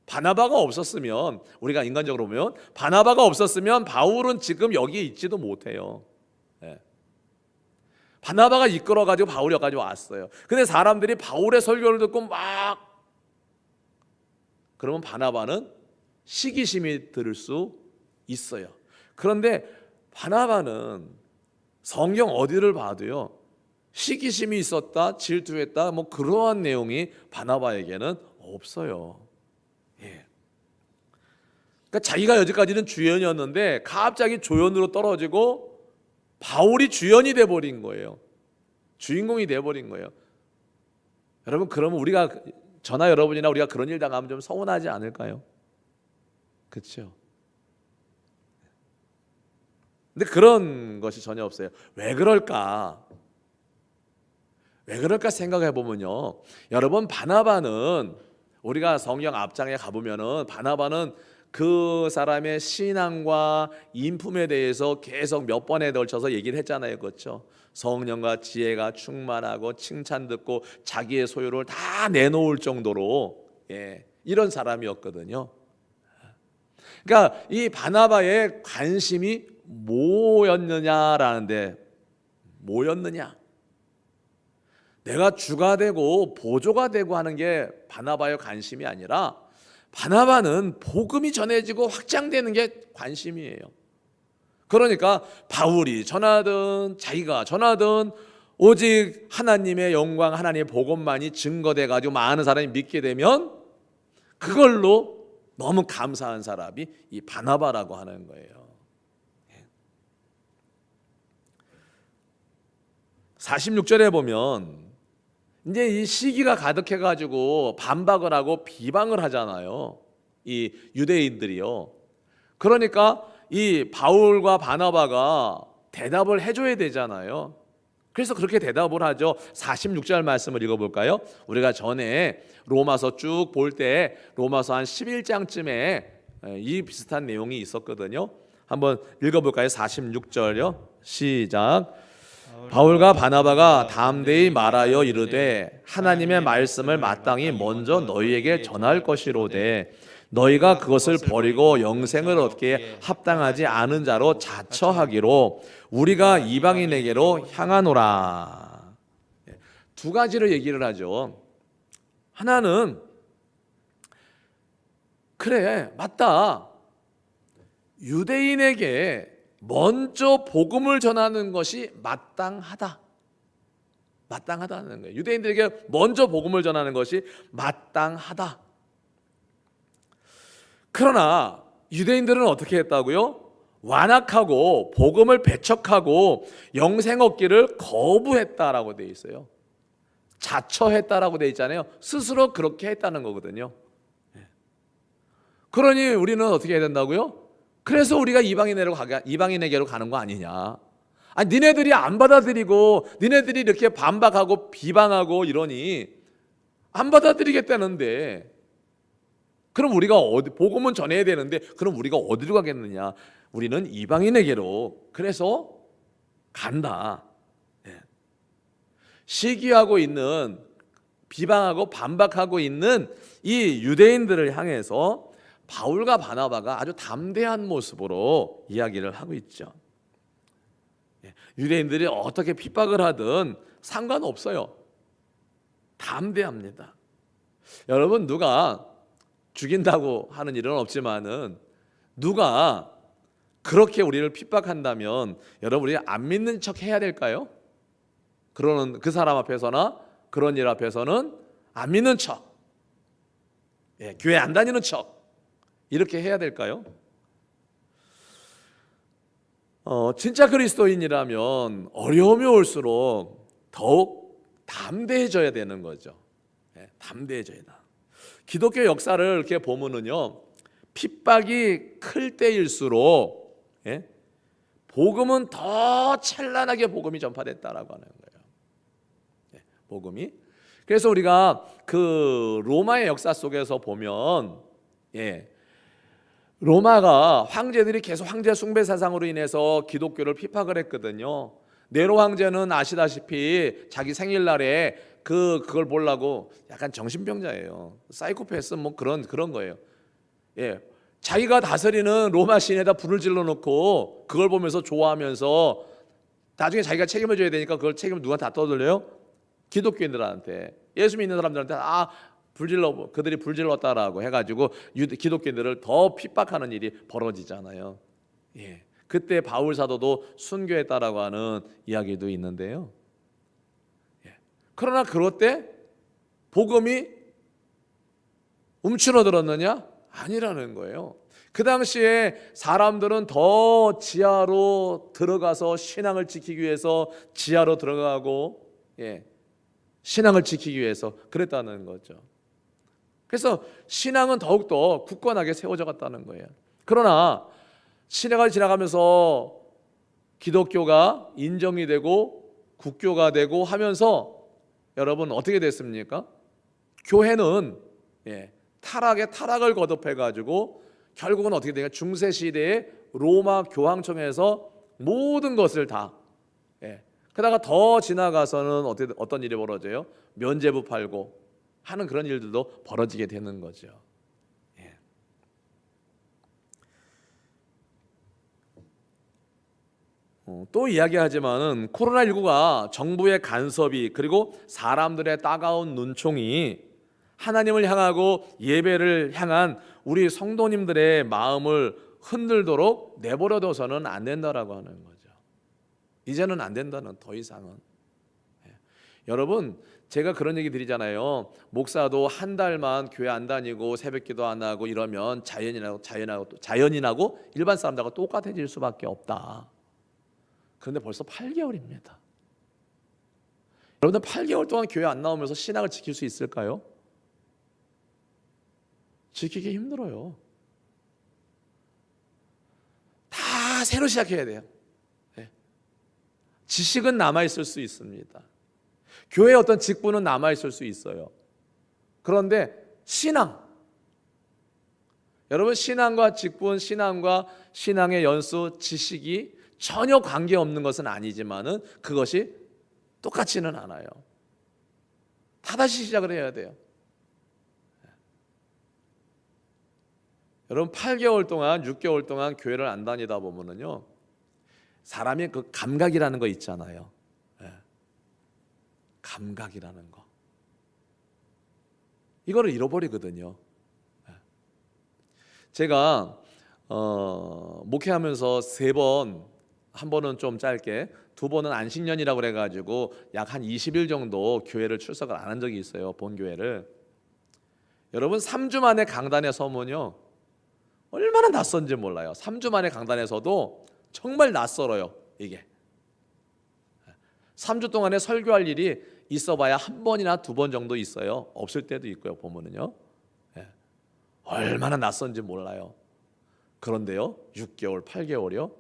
바나바가 없었으면 우리가 인간적으로 보면 바나바가 없었으면 바울은 지금 여기에 있지도 못해요. 바나바가 이끌어가지고 바울이 여기까지 왔어요. 근데 사람들이 바울의 설교를 듣고 그러면 바나바는 시기심이 들 수 있어요. 그런데 바나바는 성경 어디를 봐도요 시기심이 있었다, 질투했다 그러한 내용이 바나바에게는 없어요. 그러니까 자기가 여지까지는 주연이었는데 갑자기 조연으로 떨어지고 바울이 주연이 돼버린 거예요. 주인공이 돼버린 거예요. 여러분 그러면 저나 여러분이나 우리가 그런 일 당하면 좀 서운하지 않을까요? 그렇죠? 근데 그런 것이 전혀 없어요. 왜 그럴까 생각해 보면요. 여러분 바나바는 우리가 성경 앞장에 가보면은 바나바는 그 사람의 신앙과 인품에 대해서 계속 몇 번에 걸쳐서 얘기를 했잖아요. 그렇죠? 성령과 지혜가 충만하고 칭찬 듣고 자기의 소유를 다 내놓을 정도로 이런 사람이었거든요. 그러니까 이 바나바의 관심이 뭐였느냐? 내가 주가 되고 보조가 되고 하는 게 바나바의 관심이 아니라 바나바는 복음이 전해지고 확장되는 게 관심이에요. 그러니까 바울이 전하든 자기가 전하든 오직 하나님의 영광, 하나님의 복음만이 증거돼 가지고 많은 사람이 믿게 되면 그걸로 너무 감사한 사람이 이 바나바라고 하는 거예요. 46절에 보면 이제 이 시기가 가득해 가지고 반박을 하고 비방을 하잖아요. 이 유대인들이요. 그러니까 이 바울과 바나바가 대답을 해줘야 되잖아요. 그래서 그렇게 대답을 하죠. 46절 말씀을 읽어볼까요? 우리가 전에 로마서 쭉 볼 때 로마서 한 11장쯤에 이 비슷한 내용이 있었거든요. 한번 읽어볼까요? 46절요. 시작. 바울과 바나바가 담대히 말하여 이르되 하나님의 말씀을 마땅히 먼저 너희에게 전할 것이로되 너희가 그것을 버리고 영생을 얻기에 합당하지 않은 자로 자처하기로 우리가 이방인에게로 향하노라. 두 가지를 얘기를 하죠. 하나는 그래 맞다, 유대인에게 먼저 복음을 전하는 것이 마땅하다. 마땅하다는 거예요. 유대인들에게 먼저 복음을 전하는 것이 마땅하다. 그러나 유대인들은 어떻게 했다고요? 완악하고 복음을 배척하고 영생 얻기를 거부했다라고 되어 있어요. 자처했다라고 되어 있잖아요. 스스로 그렇게 했다는 거거든요. 그러니 우리는 어떻게 해야 된다고요? 그래서 우리가 이방인에게로 가는 거 아니냐. 아니, 니네들이 안 받아들이고 니네들이 이렇게 반박하고 비방하고 이러니 안 받아들이겠다는데 그럼 우리가 복음은 전해야 되는데 그럼 우리가 어디로 가겠느냐. 우리는 이방인에게로 그래서 간다. 시기하고 있는, 비방하고 반박하고 있는 이 유대인들을 향해서 바울과 바나바가 아주 담대한 모습으로 이야기를 하고 있죠. 유대인들이 어떻게 핍박을 하든 상관없어요. 담대합니다. 여러분, 누가 죽인다고 하는 일은 없지만은 누가 그렇게 우리를 핍박한다면 여러분, 우리 안 믿는 척 해야 될까요? 그러는 그 사람 앞에서나 그런 일 앞에서는 안 믿는 척, 교회 안 다니는 척 이렇게 해야 될까요? 진짜 그리스도인이라면 어려움이 올수록 더욱 담대해져야 되는 거죠. 담대해져야 돼. 기독교 역사를 이렇게 보면은요, 핍박이 클 때일수록 복음은 더 찬란하게 복음이 전파됐다라고 하는 거예요. 복음이. 그래서 우리가 그 로마의 역사 속에서 보면 로마가 황제들이 계속 황제 숭배 사상으로 인해서 기독교를 핍박을 했거든요. 네로 황제는 아시다시피 자기 생일날에 그걸 보려고 약간 정신병자예요. 사이코패스 뭐 그런 거예요. 자기가 다스리는 로마 시내에다 불을 질러 놓고 그걸 보면서 좋아하면서 나중에 자기가 책임을 져야 되니까 그걸 책임을 누구한테 다 떠돌려요? 기독교인들한테. 예수 믿는 사람들한테 그들이 불질렀다라고 해가지고 기독교인들을 더 핍박하는 일이 벌어지잖아요. 그때 바울 사도도 순교했다라고 하는 이야기도 있는데요. 그러나 그럴 때 복음이 움츠러들었느냐? 아니라는 거예요. 그 당시에 사람들은 더 지하로 들어가서 신앙을 지키기 위해서 지하로 들어가고 신앙을 지키기 위해서 그랬다는 거죠. 그래서 신앙은 더욱더 굳건하게 세워져 갔다는 거예요. 그러나 시대가 지나가면서 기독교가 인정이 되고 국교가 되고 하면서 여러분 어떻게 됐습니까? 교회는 타락을 거듭해가지고 결국은 어떻게 되냐? 중세시대의 로마 교황청에서 모든 것을 다 그러다가 더 지나가서는 어떤 일이 벌어져요? 면죄부 팔고 하는 그런 일들도 벌어지게 되는 거죠. 또 이야기하지만은 코로나19가 정부의 간섭이 그리고 사람들의 따가운 눈총이 하나님을 향하고 예배를 향한 우리 성도님들의 마음을 흔들도록 내버려둬서는 안 된다라고 하는 거죠. 이제는 안 된다는, 더 이상은. 여러분, 제가 그런 얘기 드리잖아요. 목사도 한 달만 교회 안 다니고 새벽기도 안 하고 이러면 자연인하고 일반 사람들하고 똑같아질 수밖에 없다. 그런데 벌써 8개월입니다. 여러분들 8개월 동안 교회 안 나오면서 신앙을 지킬 수 있을까요? 지키기 힘들어요. 다 새로 시작해야 돼요. 네. 지식은 남아있을 수 있습니다. 교회의 어떤 직분은 남아있을 수 있어요. 그런데 여러분, 신앙과 직분, 신앙과 신앙의 연수, 지식이 전혀 관계없는 것은 아니지만은 그것이 똑같지는 않아요. 다 다시 시작을 해야 돼요. 여러분, 8개월 동안 6개월 동안 교회를 안 다니다 보면은요, 사람이 그 감각이라는 거 있잖아요. 감각이라는 거, 이거를 잃어버리거든요. 제가 목회하면서 3번, 한 번은 좀 짧게, 2번은 안식년이라고 그래가지고 약 한 20일 정도 교회를 출석을 안 한 적이 있어요. 본교회를. 여러분, 3주 만에 강단에 서면요 얼마나 낯선지 몰라요. 3주 만에 강단에 서도 정말 낯설어요. 이게 3주 동안에 설교할 일이 있어봐야 한 번이나 2번 정도 있어요. 없을 때도 있고요. 보면은요, 얼마나 낯선지 몰라요. 그런데요, 6개월, 8개월이요,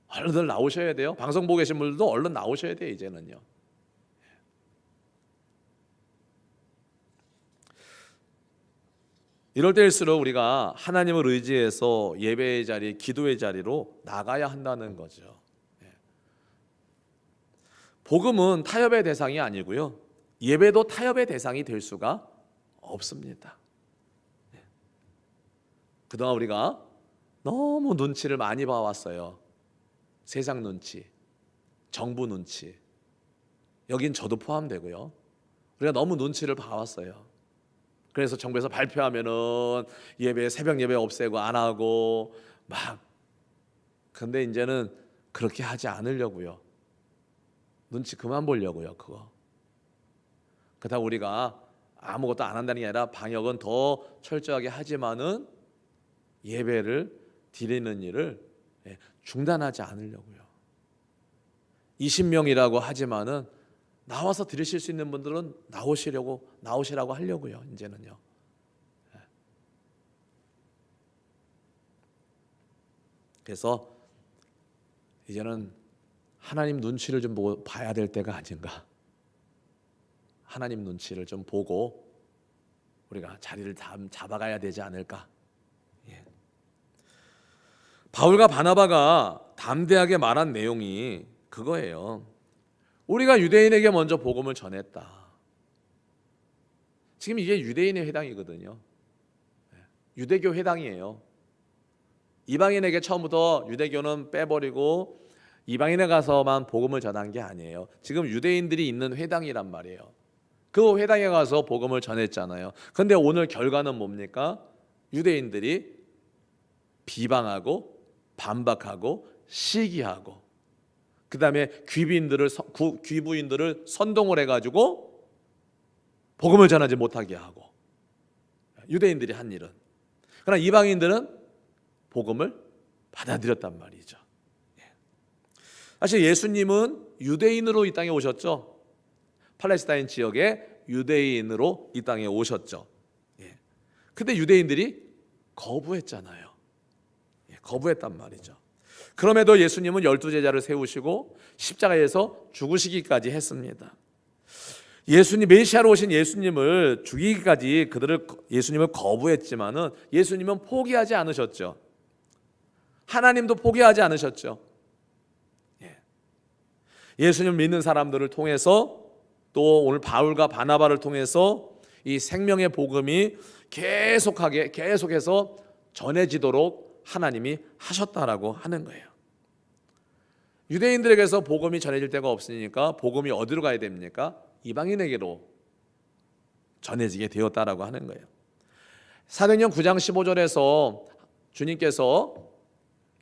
얼른 나오셔야 돼요. 방송 보고 계신 분들도 얼른 나오셔야 돼요. 이제는요. 이럴 때일수록 우리가 하나님을 의지해서 예배의 자리, 기도의 자리로 나가야 한다는 거죠. 복음은 타협의 대상이 아니고요, 예배도 타협의 대상이 될 수가 없습니다. 그동안 우리가 너무 눈치를 많이 봐왔어요. 세상 눈치, 정부 눈치, 여긴 저도 포함되고요. 우리가 너무 눈치를 봐왔어요. 그래서 정부에서 발표하면은 예배, 새벽 예배 없애고 안 하고 막. 근데 이제는 그렇게 하지 않으려고요. 눈치 그만 보려고요. 그렇다고 우리가 아무것도 안 한다는 게 아니라 방역은 더 철저하게 하지만은 예배를 드리는 일을 중단하지 않으려고요. 20명이라고 하지만은 나와서 드리실 수 있는 분들은 나오시라고 하려고요. 이제는요. 그래서 이제는 하나님 눈치를 좀 봐야 될 때가 아닌가. 하나님 눈치를 좀 보고 우리가 자리를 잡아가야 되지 않을까. 바울과 바나바가 담대하게 말한 내용이 그거예요. 우리가 유대인에게 먼저 복음을 전했다. 지금 이게 유대인의 회당이거든요. 유대교 회당이에요. 이방인에게 처음부터 유대교는 빼버리고 이방인에 가서만 복음을 전한 게 아니에요. 지금 유대인들이 있는 회당이란 말이에요. 그 회당에 가서 복음을 전했잖아요. 그런데 오늘 결과는 뭡니까? 유대인들이 비방하고 반박하고 시기하고, 그 다음에 귀부인들을 선동을 해가지고 복음을 전하지 못하게 하고, 유대인들이 한 일은. 그러나 이방인들은 복음을 받아들였단 말이죠. 사실 예수님은 유대인으로 이 땅에 오셨죠. 팔레스타인 지역의 유대인으로 이 땅에 오셨죠. 근데 유대인들이 거부했잖아요. 거부했단 말이죠. 그럼에도 예수님은 12제자를 세우시고 십자가에서 죽으시기까지 했습니다. 메시아로 오신 예수님을 죽이기까지 예수님을 거부했지만은 예수님은 포기하지 않으셨죠. 하나님도 포기하지 않으셨죠. 예수님 믿는 사람들을 통해서, 또 오늘 바울과 바나바를 통해서 이 생명의 복음이 계속해서 전해지도록 하나님이 하셨다라고 하는 거예요. 유대인들에게서 복음이 전해질 데가 없으니까 복음이 어디로 가야 됩니까? 이방인에게로 전해지게 되었다라고 하는 거예요. 사도행전 9장 15절에서 주님께서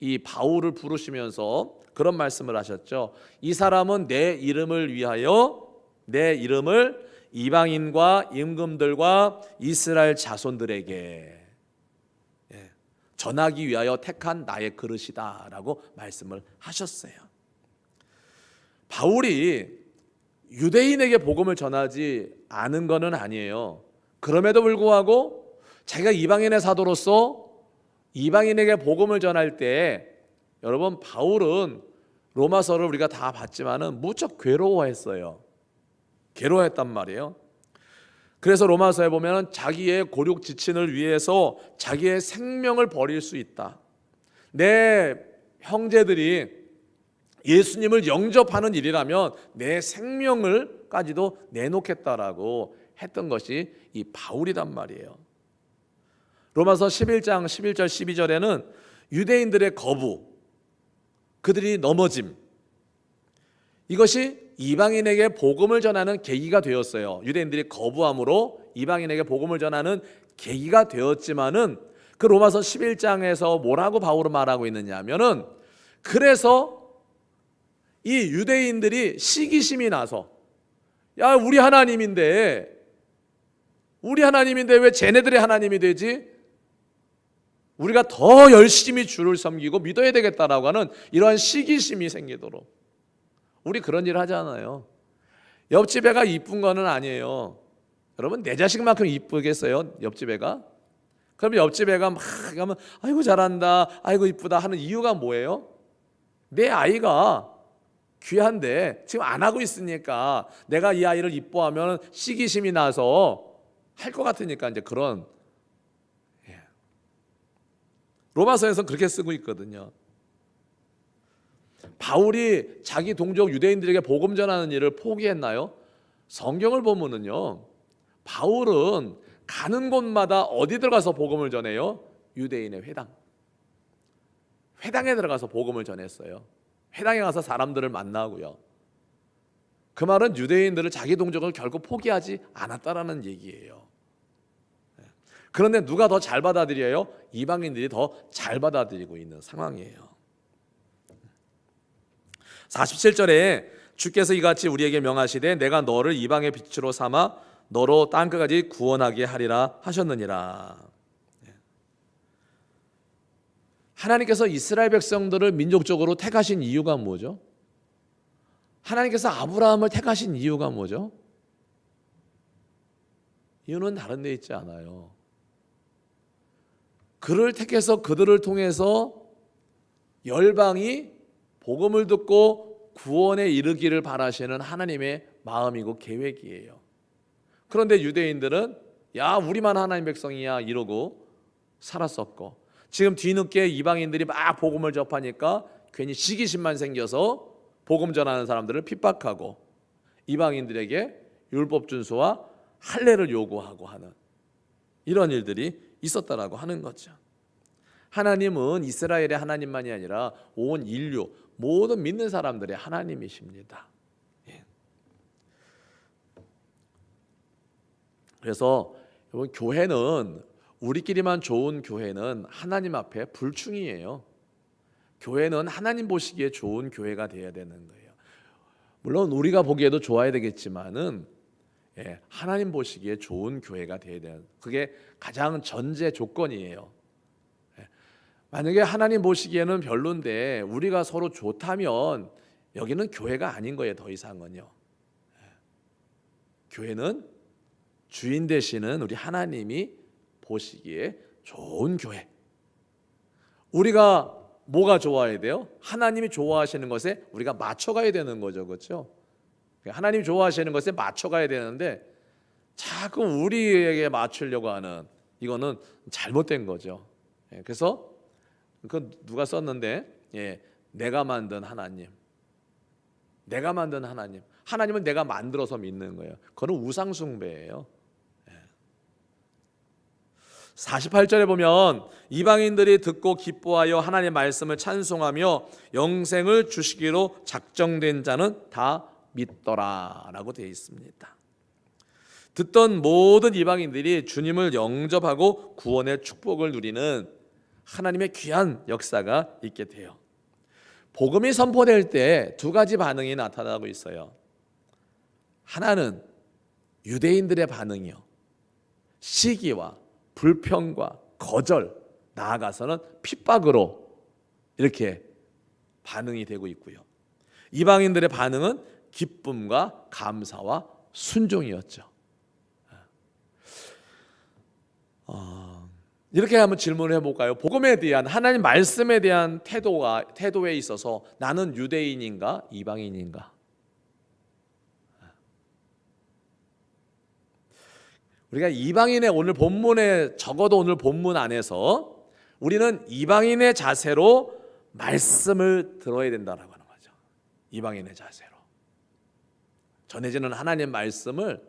이 바울을 부르시면서 그런 말씀을 하셨죠. 이 사람은 내 이름을 위하여 내 이름을 이방인과 임금들과 이스라엘 자손들에게 전하기 위하여 택한 나의 그릇이다라고 말씀을 하셨어요. 바울이 유대인에게 복음을 전하지 않은 것은 아니에요. 그럼에도 불구하고 자기가 이방인의 사도로서 이방인에게 복음을 전할 때 여러분 바울은 로마서를 우리가 다 봤지만은 무척 괴로워했어요. 괴로워했단 말이에요. 그래서 로마서에 보면 자기의 고륙 지친을 위해서 자기의 생명을 버릴 수 있다. 내 형제들이 예수님을 영접하는 일이라면 내 생명을까지도 내놓겠다라고 했던 것이 이 바울이란 말이에요. 로마서 11장 11절 12절에는 유대인들의 거부, 그들이 넘어짐, 이것이 이방인에게 복음을 전하는 계기가 되었어요. 유대인들이 거부함으로 이방인에게 복음을 전하는 계기가 되었지만은 그 로마서 11장에서 뭐라고 바울은 말하고 있느냐 하면은 그래서 이 유대인들이 시기심이 나서 야 우리 하나님인데 왜 쟤네들의 하나님이 되지? 우리가 더 열심히 주를 섬기고 믿어야 되겠다라고 하는 이러한 시기심이 생기도록 우리 그런 일 하잖아요. 옆집 애가 이쁜 거는 아니에요. 여러분 내 자식만큼 이쁘겠어요? 옆집 애가? 그럼 옆집 애가 막 가면 아이고 잘한다 아이고 이쁘다 하는 이유가 뭐예요? 내 아이가 귀한데 지금 안 하고 있으니까 내가 이 아이를 이뻐하면 시기심이 나서 할 것 같으니까 이제 그런 로마서에서는 그렇게 쓰고 있거든요. 바울이 자기 동족 유대인들에게 복음 전하는 일을 포기했나요? 성경을 보면은요 바울은 가는 곳마다 어디 들어가서 복음을 전해요? 유대인의 회당에 들어가서 복음을 전했어요. 회당에 가서 사람들을 만나고요. 그 말은 유대인들을 자기 동족을 결코 포기하지 않았다라는 얘기예요. 그런데 누가 더 잘 받아들여요? 이방인들이 더 잘 받아들이고 있는 상황이에요. 47절에 주께서 이같이 우리에게 명하시되 내가 너를 이방의 빛으로 삼아 너로 땅끝까지 구원하게 하리라 하셨느니라. 하나님께서 이스라엘 백성들을 민족적으로 택하신 이유가 뭐죠? 하나님께서 아브라함을 택하신 이유가 뭐죠? 이유는 다른 데 있지 않아요. 그를 택해서 그들을 통해서 열방이 복음을 듣고 구원에 이르기를 바라시는 하나님의 마음이고 계획이에요. 그런데 유대인들은 야 우리만 하나님 백성이야 이러고 살았었고 지금 뒤늦게 이방인들이 막 복음을 접하니까 괜히 시기심만 생겨서 복음 전하는 사람들을 핍박하고 이방인들에게 율법 준수와 할례를 요구하고 하는 이런 일들이 있었다라고 하는 거죠. 하나님은 이스라엘의 하나님만이 아니라 온 인류 모든 믿는 사람들의 하나님이십니다. 그래서 여러분 교회는 우리끼리만 좋은 교회는 하나님 앞에 불충이에요. 교회는 하나님 보시기에 좋은 교회가 되어야 되는 거예요. 물론 우리가 보기에도 좋아야 되겠지만은 하나님 보시기에 좋은 교회가 되어야 되는 그게 가장 전제 조건이에요. 만약에 하나님 보시기에는 별론데 우리가 서로 좋다면 여기는 교회가 아닌 거예요. 더 이상은요. 교회는 주인 되시는 우리 하나님이 보시기에 좋은 교회. 우리가 뭐가 좋아야 돼요? 하나님이 좋아하시는 것에 우리가 맞춰가야 되는 거죠. 그렇죠? 하나님이 좋아하시는 것에 맞춰가야 되는데 자꾸 우리에게 맞추려고 하는 이거는 잘못된 거죠. 그래서 그 누가 썼는데 내가 만든 하나님 하나님은 내가 만들어서 믿는 거예요. 그건 우상숭배예요. 48절에 보면 이방인들이 듣고 기뻐하여 하나님의 말씀을 찬송하며 영생을 주시기로 작정된 자는 다 믿더라라고 되어 있습니다. 듣던 모든 이방인들이 주님을 영접하고 구원의 축복을 누리는 하나님의 귀한 역사가 있게 돼요. 복음이 선포될 때 두 가지 반응이 나타나고 있어요. 하나는 유대인들의 반응이요, 시기와 불평과 거절, 나아가서는 핍박으로 이렇게 반응이 되고 있고요. 이방인들의 반응은 기쁨과 감사와 순종이었죠. 이렇게 한번 질문을 해볼까요? 복음에 대한, 하나님 말씀에 대한 태도에 있어서 나는 유대인인가 이방인인가? 우리가 이방인의 오늘 본문에, 적어도 오늘 본문 안에서 우리는 이방인의 자세로 말씀을 들어야 된다라고 하는 거죠. 이방인의 자세로 전해지는 하나님의 말씀을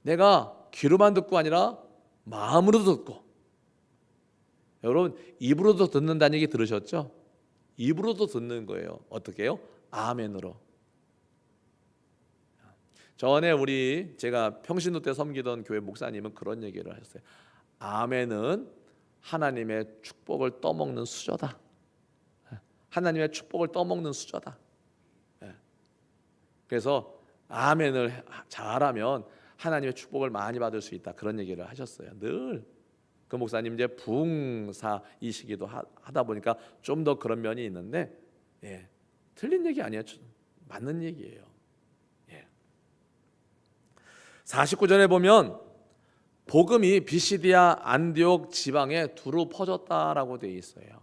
내가 귀로만 듣고 아니라 마음으로도 듣고. 여러분, 입으로도 듣는다는 얘기 들으셨죠? 입으로도 듣는 거예요. 어떻게 해요? 아멘으로. 전에 제가 평신도 때 섬기던 교회 목사님은 그런 얘기를 하셨어요. 아멘은 하나님의 축복을 떠먹는 수저다. 하나님의 축복을 떠먹는 수저다. 그래서 아멘을 잘하면 하나님의 축복을 많이 받을 수 있다. 그런 얘기를 하셨어요. 늘. 그 목사님 이제 부흥사이시기도 하다 보니까 좀 더 그런 면이 있는데, 틀린 얘기 아니에요. 맞는 얘기예요. 49절에 보면 복음이 비시디아 안디옥 지방에 두루 퍼졌다라고 되어 있어요.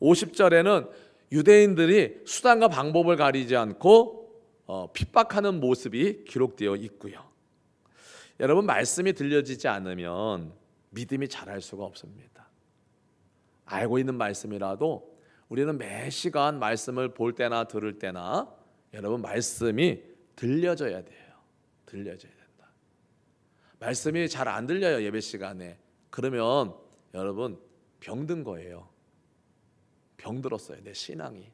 50절에는 유대인들이 수단과 방법을 가리지 않고 핍박하는 모습이 기록되어 있고요. 여러분, 말씀이 들려지지 않으면 믿음이 자랄 수가 없습니다. 알고 있는 말씀이라도 우리는 매 시간 말씀을 볼 때나 들을 때나 여러분, 말씀이 들려져야 돼요. 들려져야 된다. 말씀이 잘 안 들려요, 예배 시간에. 그러면 여러분, 병든 거예요. 병들었어요, 내 신앙이.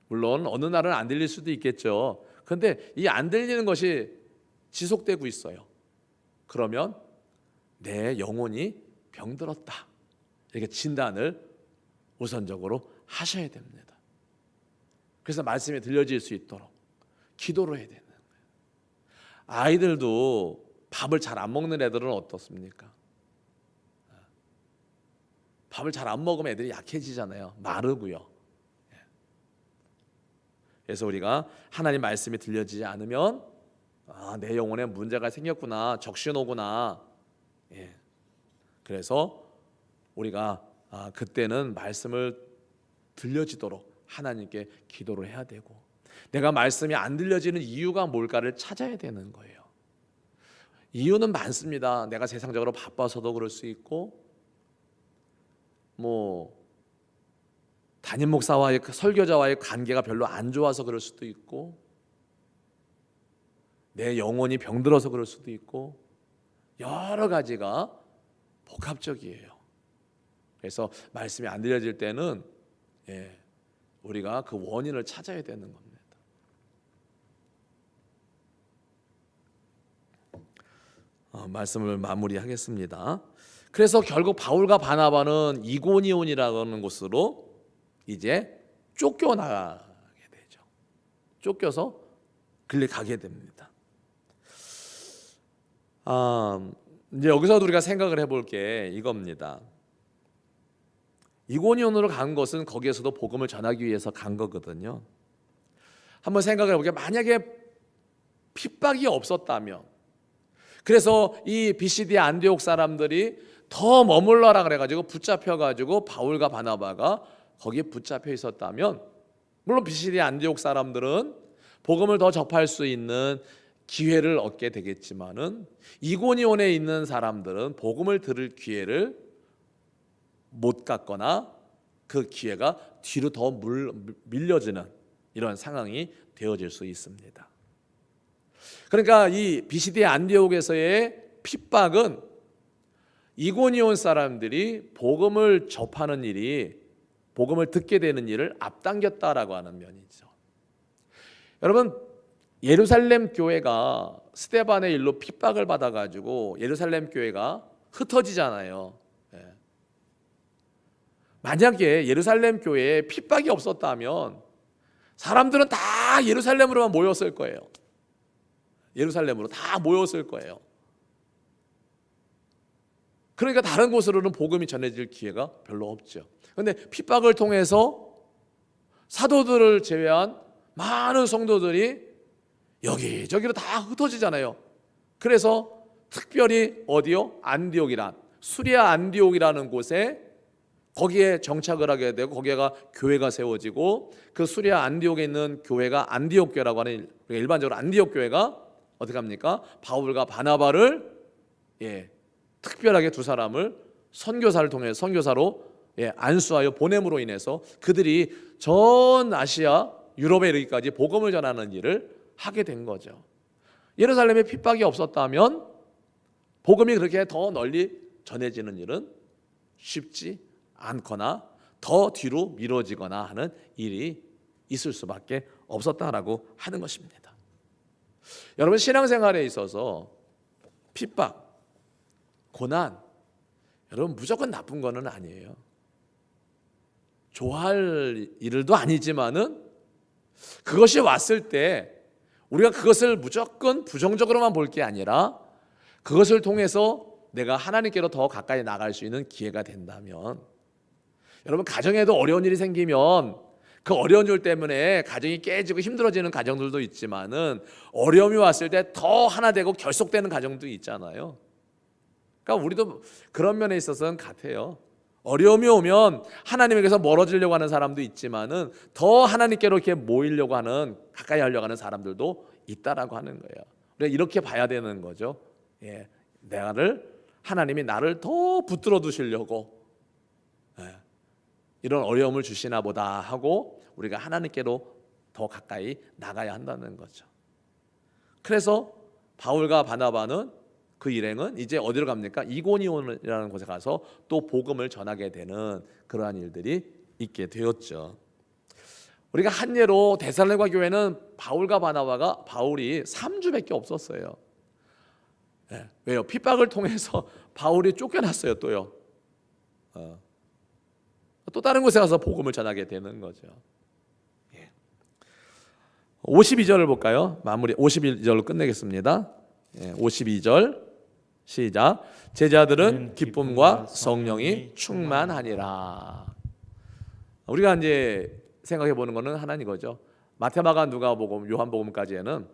물론 어느 날은 안 들릴 수도 있겠죠. 그런데 이 안 들리는 것이 지속되고 있어요. 그러면 내 영혼이 병들었다, 이렇게 진단을 우선적으로 하셔야 됩니다. 그래서 말씀이 들려질 수 있도록 기도를 해야 되는 거예요. 아이들도 밥을 잘 안 먹는 애들은 어떻습니까? 밥을 잘 안 먹으면 애들이 약해지잖아요. 마르고요. 그래서 우리가 하나님 말씀이 들려지지 않으면 내 영혼에 문제가 생겼구나, 적신호구나. 그래서 우리가 그때는 말씀을 들려지도록 하나님께 기도를 해야 되고, 내가 말씀이 안 들려지는 이유가 뭘까를 찾아야 되는 거예요. 이유는 많습니다. 내가 세상적으로 바빠서도 그럴 수 있고, 담임 목사와의 설교자와의 관계가 별로 안 좋아서 그럴 수도 있고, 내 영혼이 병들어서 그럴 수도 있고, 여러 가지가 복합적이에요. 그래서 말씀이 안 들려질 때는 우리가 그 원인을 찾아야 되는 겁니다. 말씀을 마무리하겠습니다. 그래서 결국 바울과 바나바는 이고니온이라는 곳으로 이제 쫓겨나게 되죠. 쫓겨서 길을 가게 됩니다. 이제 여기서 우리가 생각을 해볼 게 이겁니다. 이고니온으로 간 것은 거기에서도 복음을 전하기 위해서 간 거거든요. 한번 생각을 해볼게요. 만약에 핍박이 없었다면, 그래서 이 비시디아 안디옥 사람들이 더 머물러라 그래가지고 붙잡혀가지고 바울과 바나바가 거기에 붙잡혀 있었다면, 물론 비시디아 안디옥 사람들은 복음을 더 접할 수 있는 기회를 얻게 되겠지만은 이고니온에 있는 사람들은 복음을 들을 기회를 못 갖거나 그 기회가 뒤로 더 밀려지는 이런 상황이 되어질 수 있습니다. 그러니까 이 비시디아 안디옥에서의 핍박은 이고니온 사람들이 복음을 접하는 일이, 복음을 듣게 되는 일을 앞당겼다라고 하는 면이죠. 여러분, 예루살렘 교회가 스데반의 일로 핍박을 받아가지고 예루살렘 교회가 흩어지잖아요. 예. 만약에 예루살렘 교회에 핍박이 없었다면 사람들은 다 예루살렘으로만 모였을 거예요. 예루살렘으로 다 모였을 거예요. 그러니까 다른 곳으로는 복음이 전해질 기회가 별로 없죠. 그런데 핍박을 통해서 사도들을 제외한 많은 성도들이 여기저기로 다 흩어지잖아요. 그래서 특별히 어디요? 안디옥이란, 수리아 안디옥이라는 곳에 거기에 정착을 하게 되고 거기가 교회가 세워지고 그 수리아 안디옥에 있는 교회가 안디옥 교회라고 하는, 일반적으로 안디옥 교회가 어떻게 합니까? 바울과 바나바를 특별하게 두 사람을 선교사를 통해 선교사로 안수하여 보냄으로 인해서 그들이 전 아시아 유럽에 이르기까지 복음을 전하는 일을 하게 된 거죠. 예루살렘에 핍박이 없었다면 복음이 그렇게 더 널리 전해지는 일은 쉽지 않거나 더 뒤로 미뤄지거나 하는 일이 있을 수밖에 없었다라고 하는 것입니다. 여러분, 신앙생활에 있어서 핍박, 고난, 여러분 무조건 나쁜 거는 아니에요. 좋아할 일도 아니지만은 그것이 왔을 때 우리가 그것을 무조건 부정적으로만 볼 게 아니라 그것을 통해서 내가 하나님께로 더 가까이 나갈 수 있는 기회가 된다면, 여러분 가정에도 어려운 일이 생기면 그 어려운 일 때문에 가정이 깨지고 힘들어지는 가정들도 있지만은 어려움이 왔을 때 더 하나 되고 결속되는 가정도 있잖아요. 그러니까 우리도 그런 면에 있어서는 같아요. 어려움이 오면 하나님에게서 멀어지려고 하는 사람도 있지만은 더 하나님께로 이렇게 모이려고 하는, 가까이 하려고 하는 사람들도 있다라고 하는 거예요. 우리가 이렇게 봐야 되는 거죠. 하나님이 나를 더 붙들어 두시려고 이런 어려움을 주시나 보다 하고 우리가 하나님께로 더 가까이 나가야 한다는 거죠. 그래서 바울과 바나바는 그 일행은 이제 어디로 갑니까? 이고니온이라는 곳에 가서 또 복음을 전하게 되는 그러한 일들이 있게 되었죠. 우리가 한 예로 데살로니가 교회는 바울과 바나바가 바울이 3주밖에 없었어요. 왜요? 핍박을 통해서 바울이 쫓겨났어요. 또요. 또 다른 곳에 가서 복음을 전하게 되는 거죠. 52절을 볼까요? 마무리 52절로 끝내겠습니다. 52절 시작. 제자들은 기쁨과 성령이 충만하니라. 우리가 이제 생각해 보는 것은 하나는 이거죠. 마태마가 누가복음 요한복음까지에는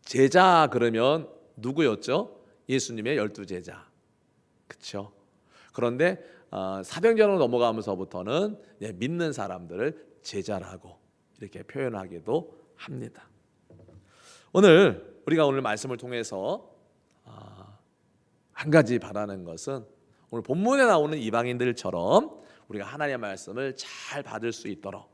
제자 그러면 누구였죠? 예수님의 12제자. 그렇죠? 그런데 사도행전으로 넘어가면서부터는 믿는 사람들을 제자라고 이렇게 표현하기도 합니다. 오늘 우리가 오늘 말씀을 통해서 한 가지 바라는 것은 오늘 본문에 나오는 이방인들처럼 우리가 하나님의 말씀을 잘 받을 수 있도록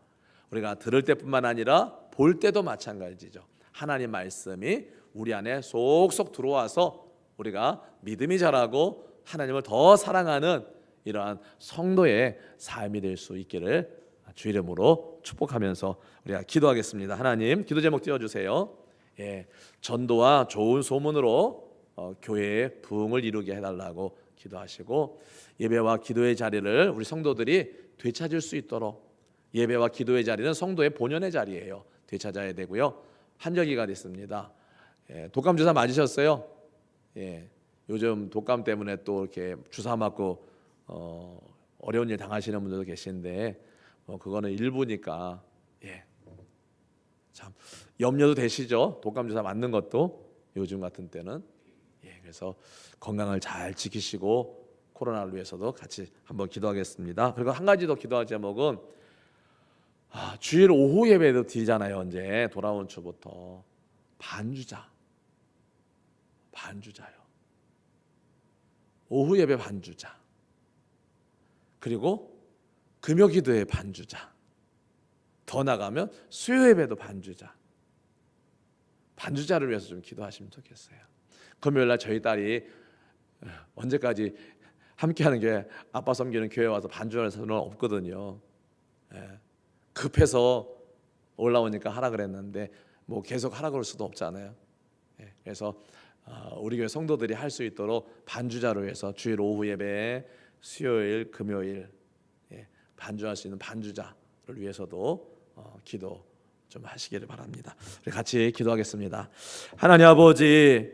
우리가 들을 때뿐만 아니라 볼 때도 마찬가지죠. 하나님 말씀이 우리 안에 속속 들어와서 우리가 믿음이 자라고 하나님을 더 사랑하는 이러한 성도의 삶이 될 수 있기를 주 이름으로 축복하면서 우리가 기도하겠습니다. 하나님, 기도 제목 띄워주세요. 전도와 좋은 소문으로 교회의 부흥을 이루게 해달라고 기도하시고, 예배와 기도의 자리를 우리 성도들이 되찾을 수 있도록, 예배와 기도의 자리는 성도의 본연의 자리예요. 되찾아야 되고요. 한절기가 됐습니다. 독감 주사 맞으셨어요? 요즘 독감 때문에 또 이렇게 주사 맞고 어려운 일 당하시는 분들도 계신데 그거는 일부니까 참 염려도 되시죠? 독감 주사 맞는 것도 요즘 같은 때는. 그래서 건강을 잘 지키시고 코로나를 위해서도 같이 한번 기도하겠습니다. 그리고 한 가지 더 기도할 제목은 주일 오후 예배도 드리잖아요. 이제 돌아온 주부터 반주자요. 오후 예배 반주자. 그리고 금요 기도의 반주자. 더 나가면 수요 예배도 반주자. 반주자를 위해서 좀 기도하시면 좋겠어요. 금요일 날 저희 딸이 언제까지 함께하는 교회, 아빠 섬기는 교회 와서 반주하는 사람은 없거든요. 급해서 올라오니까 하라 그랬는데 뭐 계속 하라 그럴 수도 없잖아요. 그래서 우리 교회 성도들이 할 수 있도록 반주자로 해서 주일 오후 예배, 수요일, 금요일 반주할 수 있는 반주자를 위해서도 기도 좀 하시기를 바랍니다. 우리 같이 기도하겠습니다. 하나님 아버지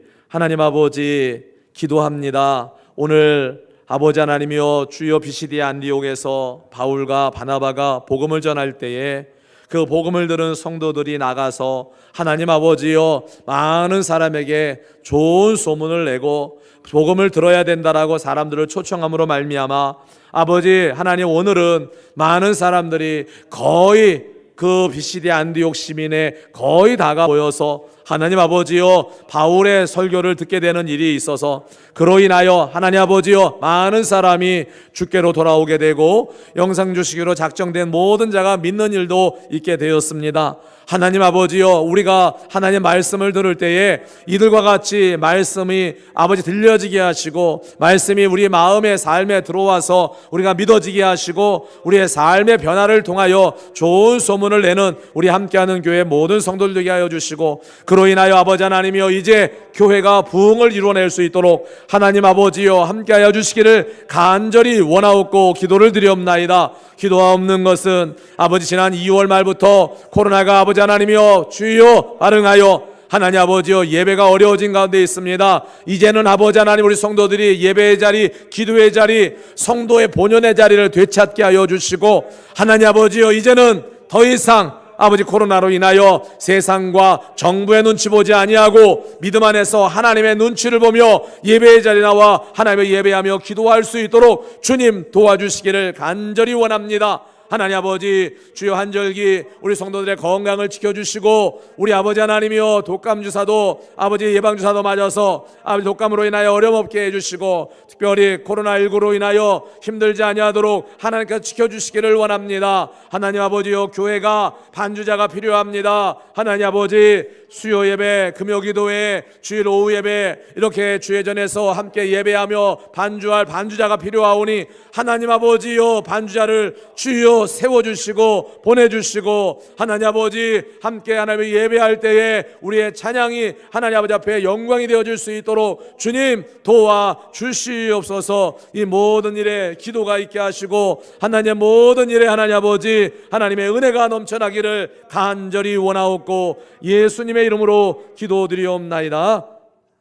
기도합니다. 오늘 아버지 하나님이여 주여 비시디 안디옥에서 바울과 바나바가 복음을 전할 때에 그 복음을 들은 성도들이 나가서 하나님 아버지여 많은 사람에게 좋은 소문을 내고 복음을 들어야 된다라고 사람들을 초청함으로 말미암아 아버지 하나님 오늘은 많은 사람들이 거의 그 비시디 안디옥 시민의 거의 다가 모여서 하나님 아버지여 바울의 설교를 듣게 되는 일이 있어서 그로 인하여 하나님 아버지여 많은 사람이 주께로 돌아오게 되고 영상 주시기로 작정된 모든 자가 믿는 일도 있게 되었습니다. 하나님 아버지여 우리가 하나님 말씀을 들을 때에 이들과 같이 말씀이 아버지 들려지게 하시고 말씀이 우리 마음의 삶에 들어와서 우리가 믿어지게 하시고 우리의 삶의 변화를 통하여 좋은 소문을 내는 우리 함께하는 교회 모든 성도들 되게 하여 주시고 그로 인하여 아버지 하나님이여 이제 교회가 부흥을 이루어낼 수 있도록 하나님 아버지여 함께하여 주시기를 간절히 원하옵고 기도를 드리옵나이다. 기도하옵는 것은 아버지 지난 2월 말부터 코로나가 아버지 하나님이여 주여 발응하여 하나님 아버지여 예배가 어려워진 가운데 있습니다. 이제는 아버지 하나님 우리 성도들이 예배의 자리, 기도의 자리, 성도의 본연의 자리를 되찾게 하여 주시고 하나님 아버지여 이제는 더 이상 아버지 코로나로 인하여 세상과 정부의 눈치 보지 아니하고 믿음 안에서 하나님의 눈치를 보며 예배의 자리에 나와 하나님의 예배하며 기도할 수 있도록 주님 도와주시기를 간절히 원합니다. 하나님 아버지 주여 한절기 우리 성도들의 건강을 지켜주시고 우리 아버지 하나님이여 독감주사도 아버지 예방주사도 맞아서 아버지 독감으로 인하여 어려움 없게 해주시고 특별히 코로나19로 인하여 힘들지 아니하도록 하나님께서 지켜주시기를 원합니다. 하나님 아버지여 교회가 반주자가 필요합니다. 하나님 아버지 수요 예배, 금요 기도회, 주일 오후 예배 이렇게 주의 전에서 함께 예배하며 반주할 반주자가 필요하오니 하나님 아버지여 반주자를 주여 세워주시고 보내주시고 하나님 아버지 함께 하나님의 예배할 때에 우리의 찬양이 하나님 아버지 앞에 영광이 되어질 수 있도록 주님 도와주시옵소서. 이 모든 일에 기도가 있게 하시고 하나님의 모든 일에 하나님 아버지 하나님의 은혜가 넘쳐나기를 간절히 원하옵고 예수님의 이름으로 기도드리옵나이다.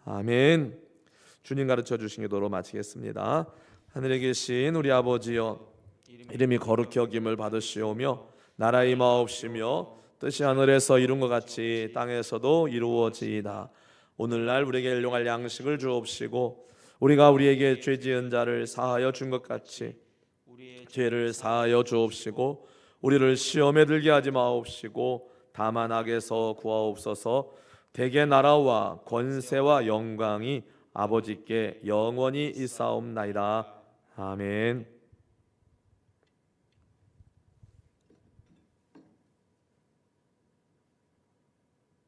아멘. 주님 가르쳐 주신 기도로 마치겠습니다. 하늘에 계신 우리 아버지여 이름이 거룩히 여김을 받으시오며 나라 임하옵시며 뜻이 하늘에서 이룬 것 같이 땅에서도 이루어지이다. 오늘날 우리에게 일용할 양식을 주옵시고 우리가 우리에게 죄 지은 자를 사하여 준 것 같이 우리의 죄를 사하여 주옵시고 우리를 시험에 들게 하지 마옵시고 다만 악에서 구하옵소서. 대개 나라와 권세와 영광이 아버지께 영원히 있사옵나이다. 아멘.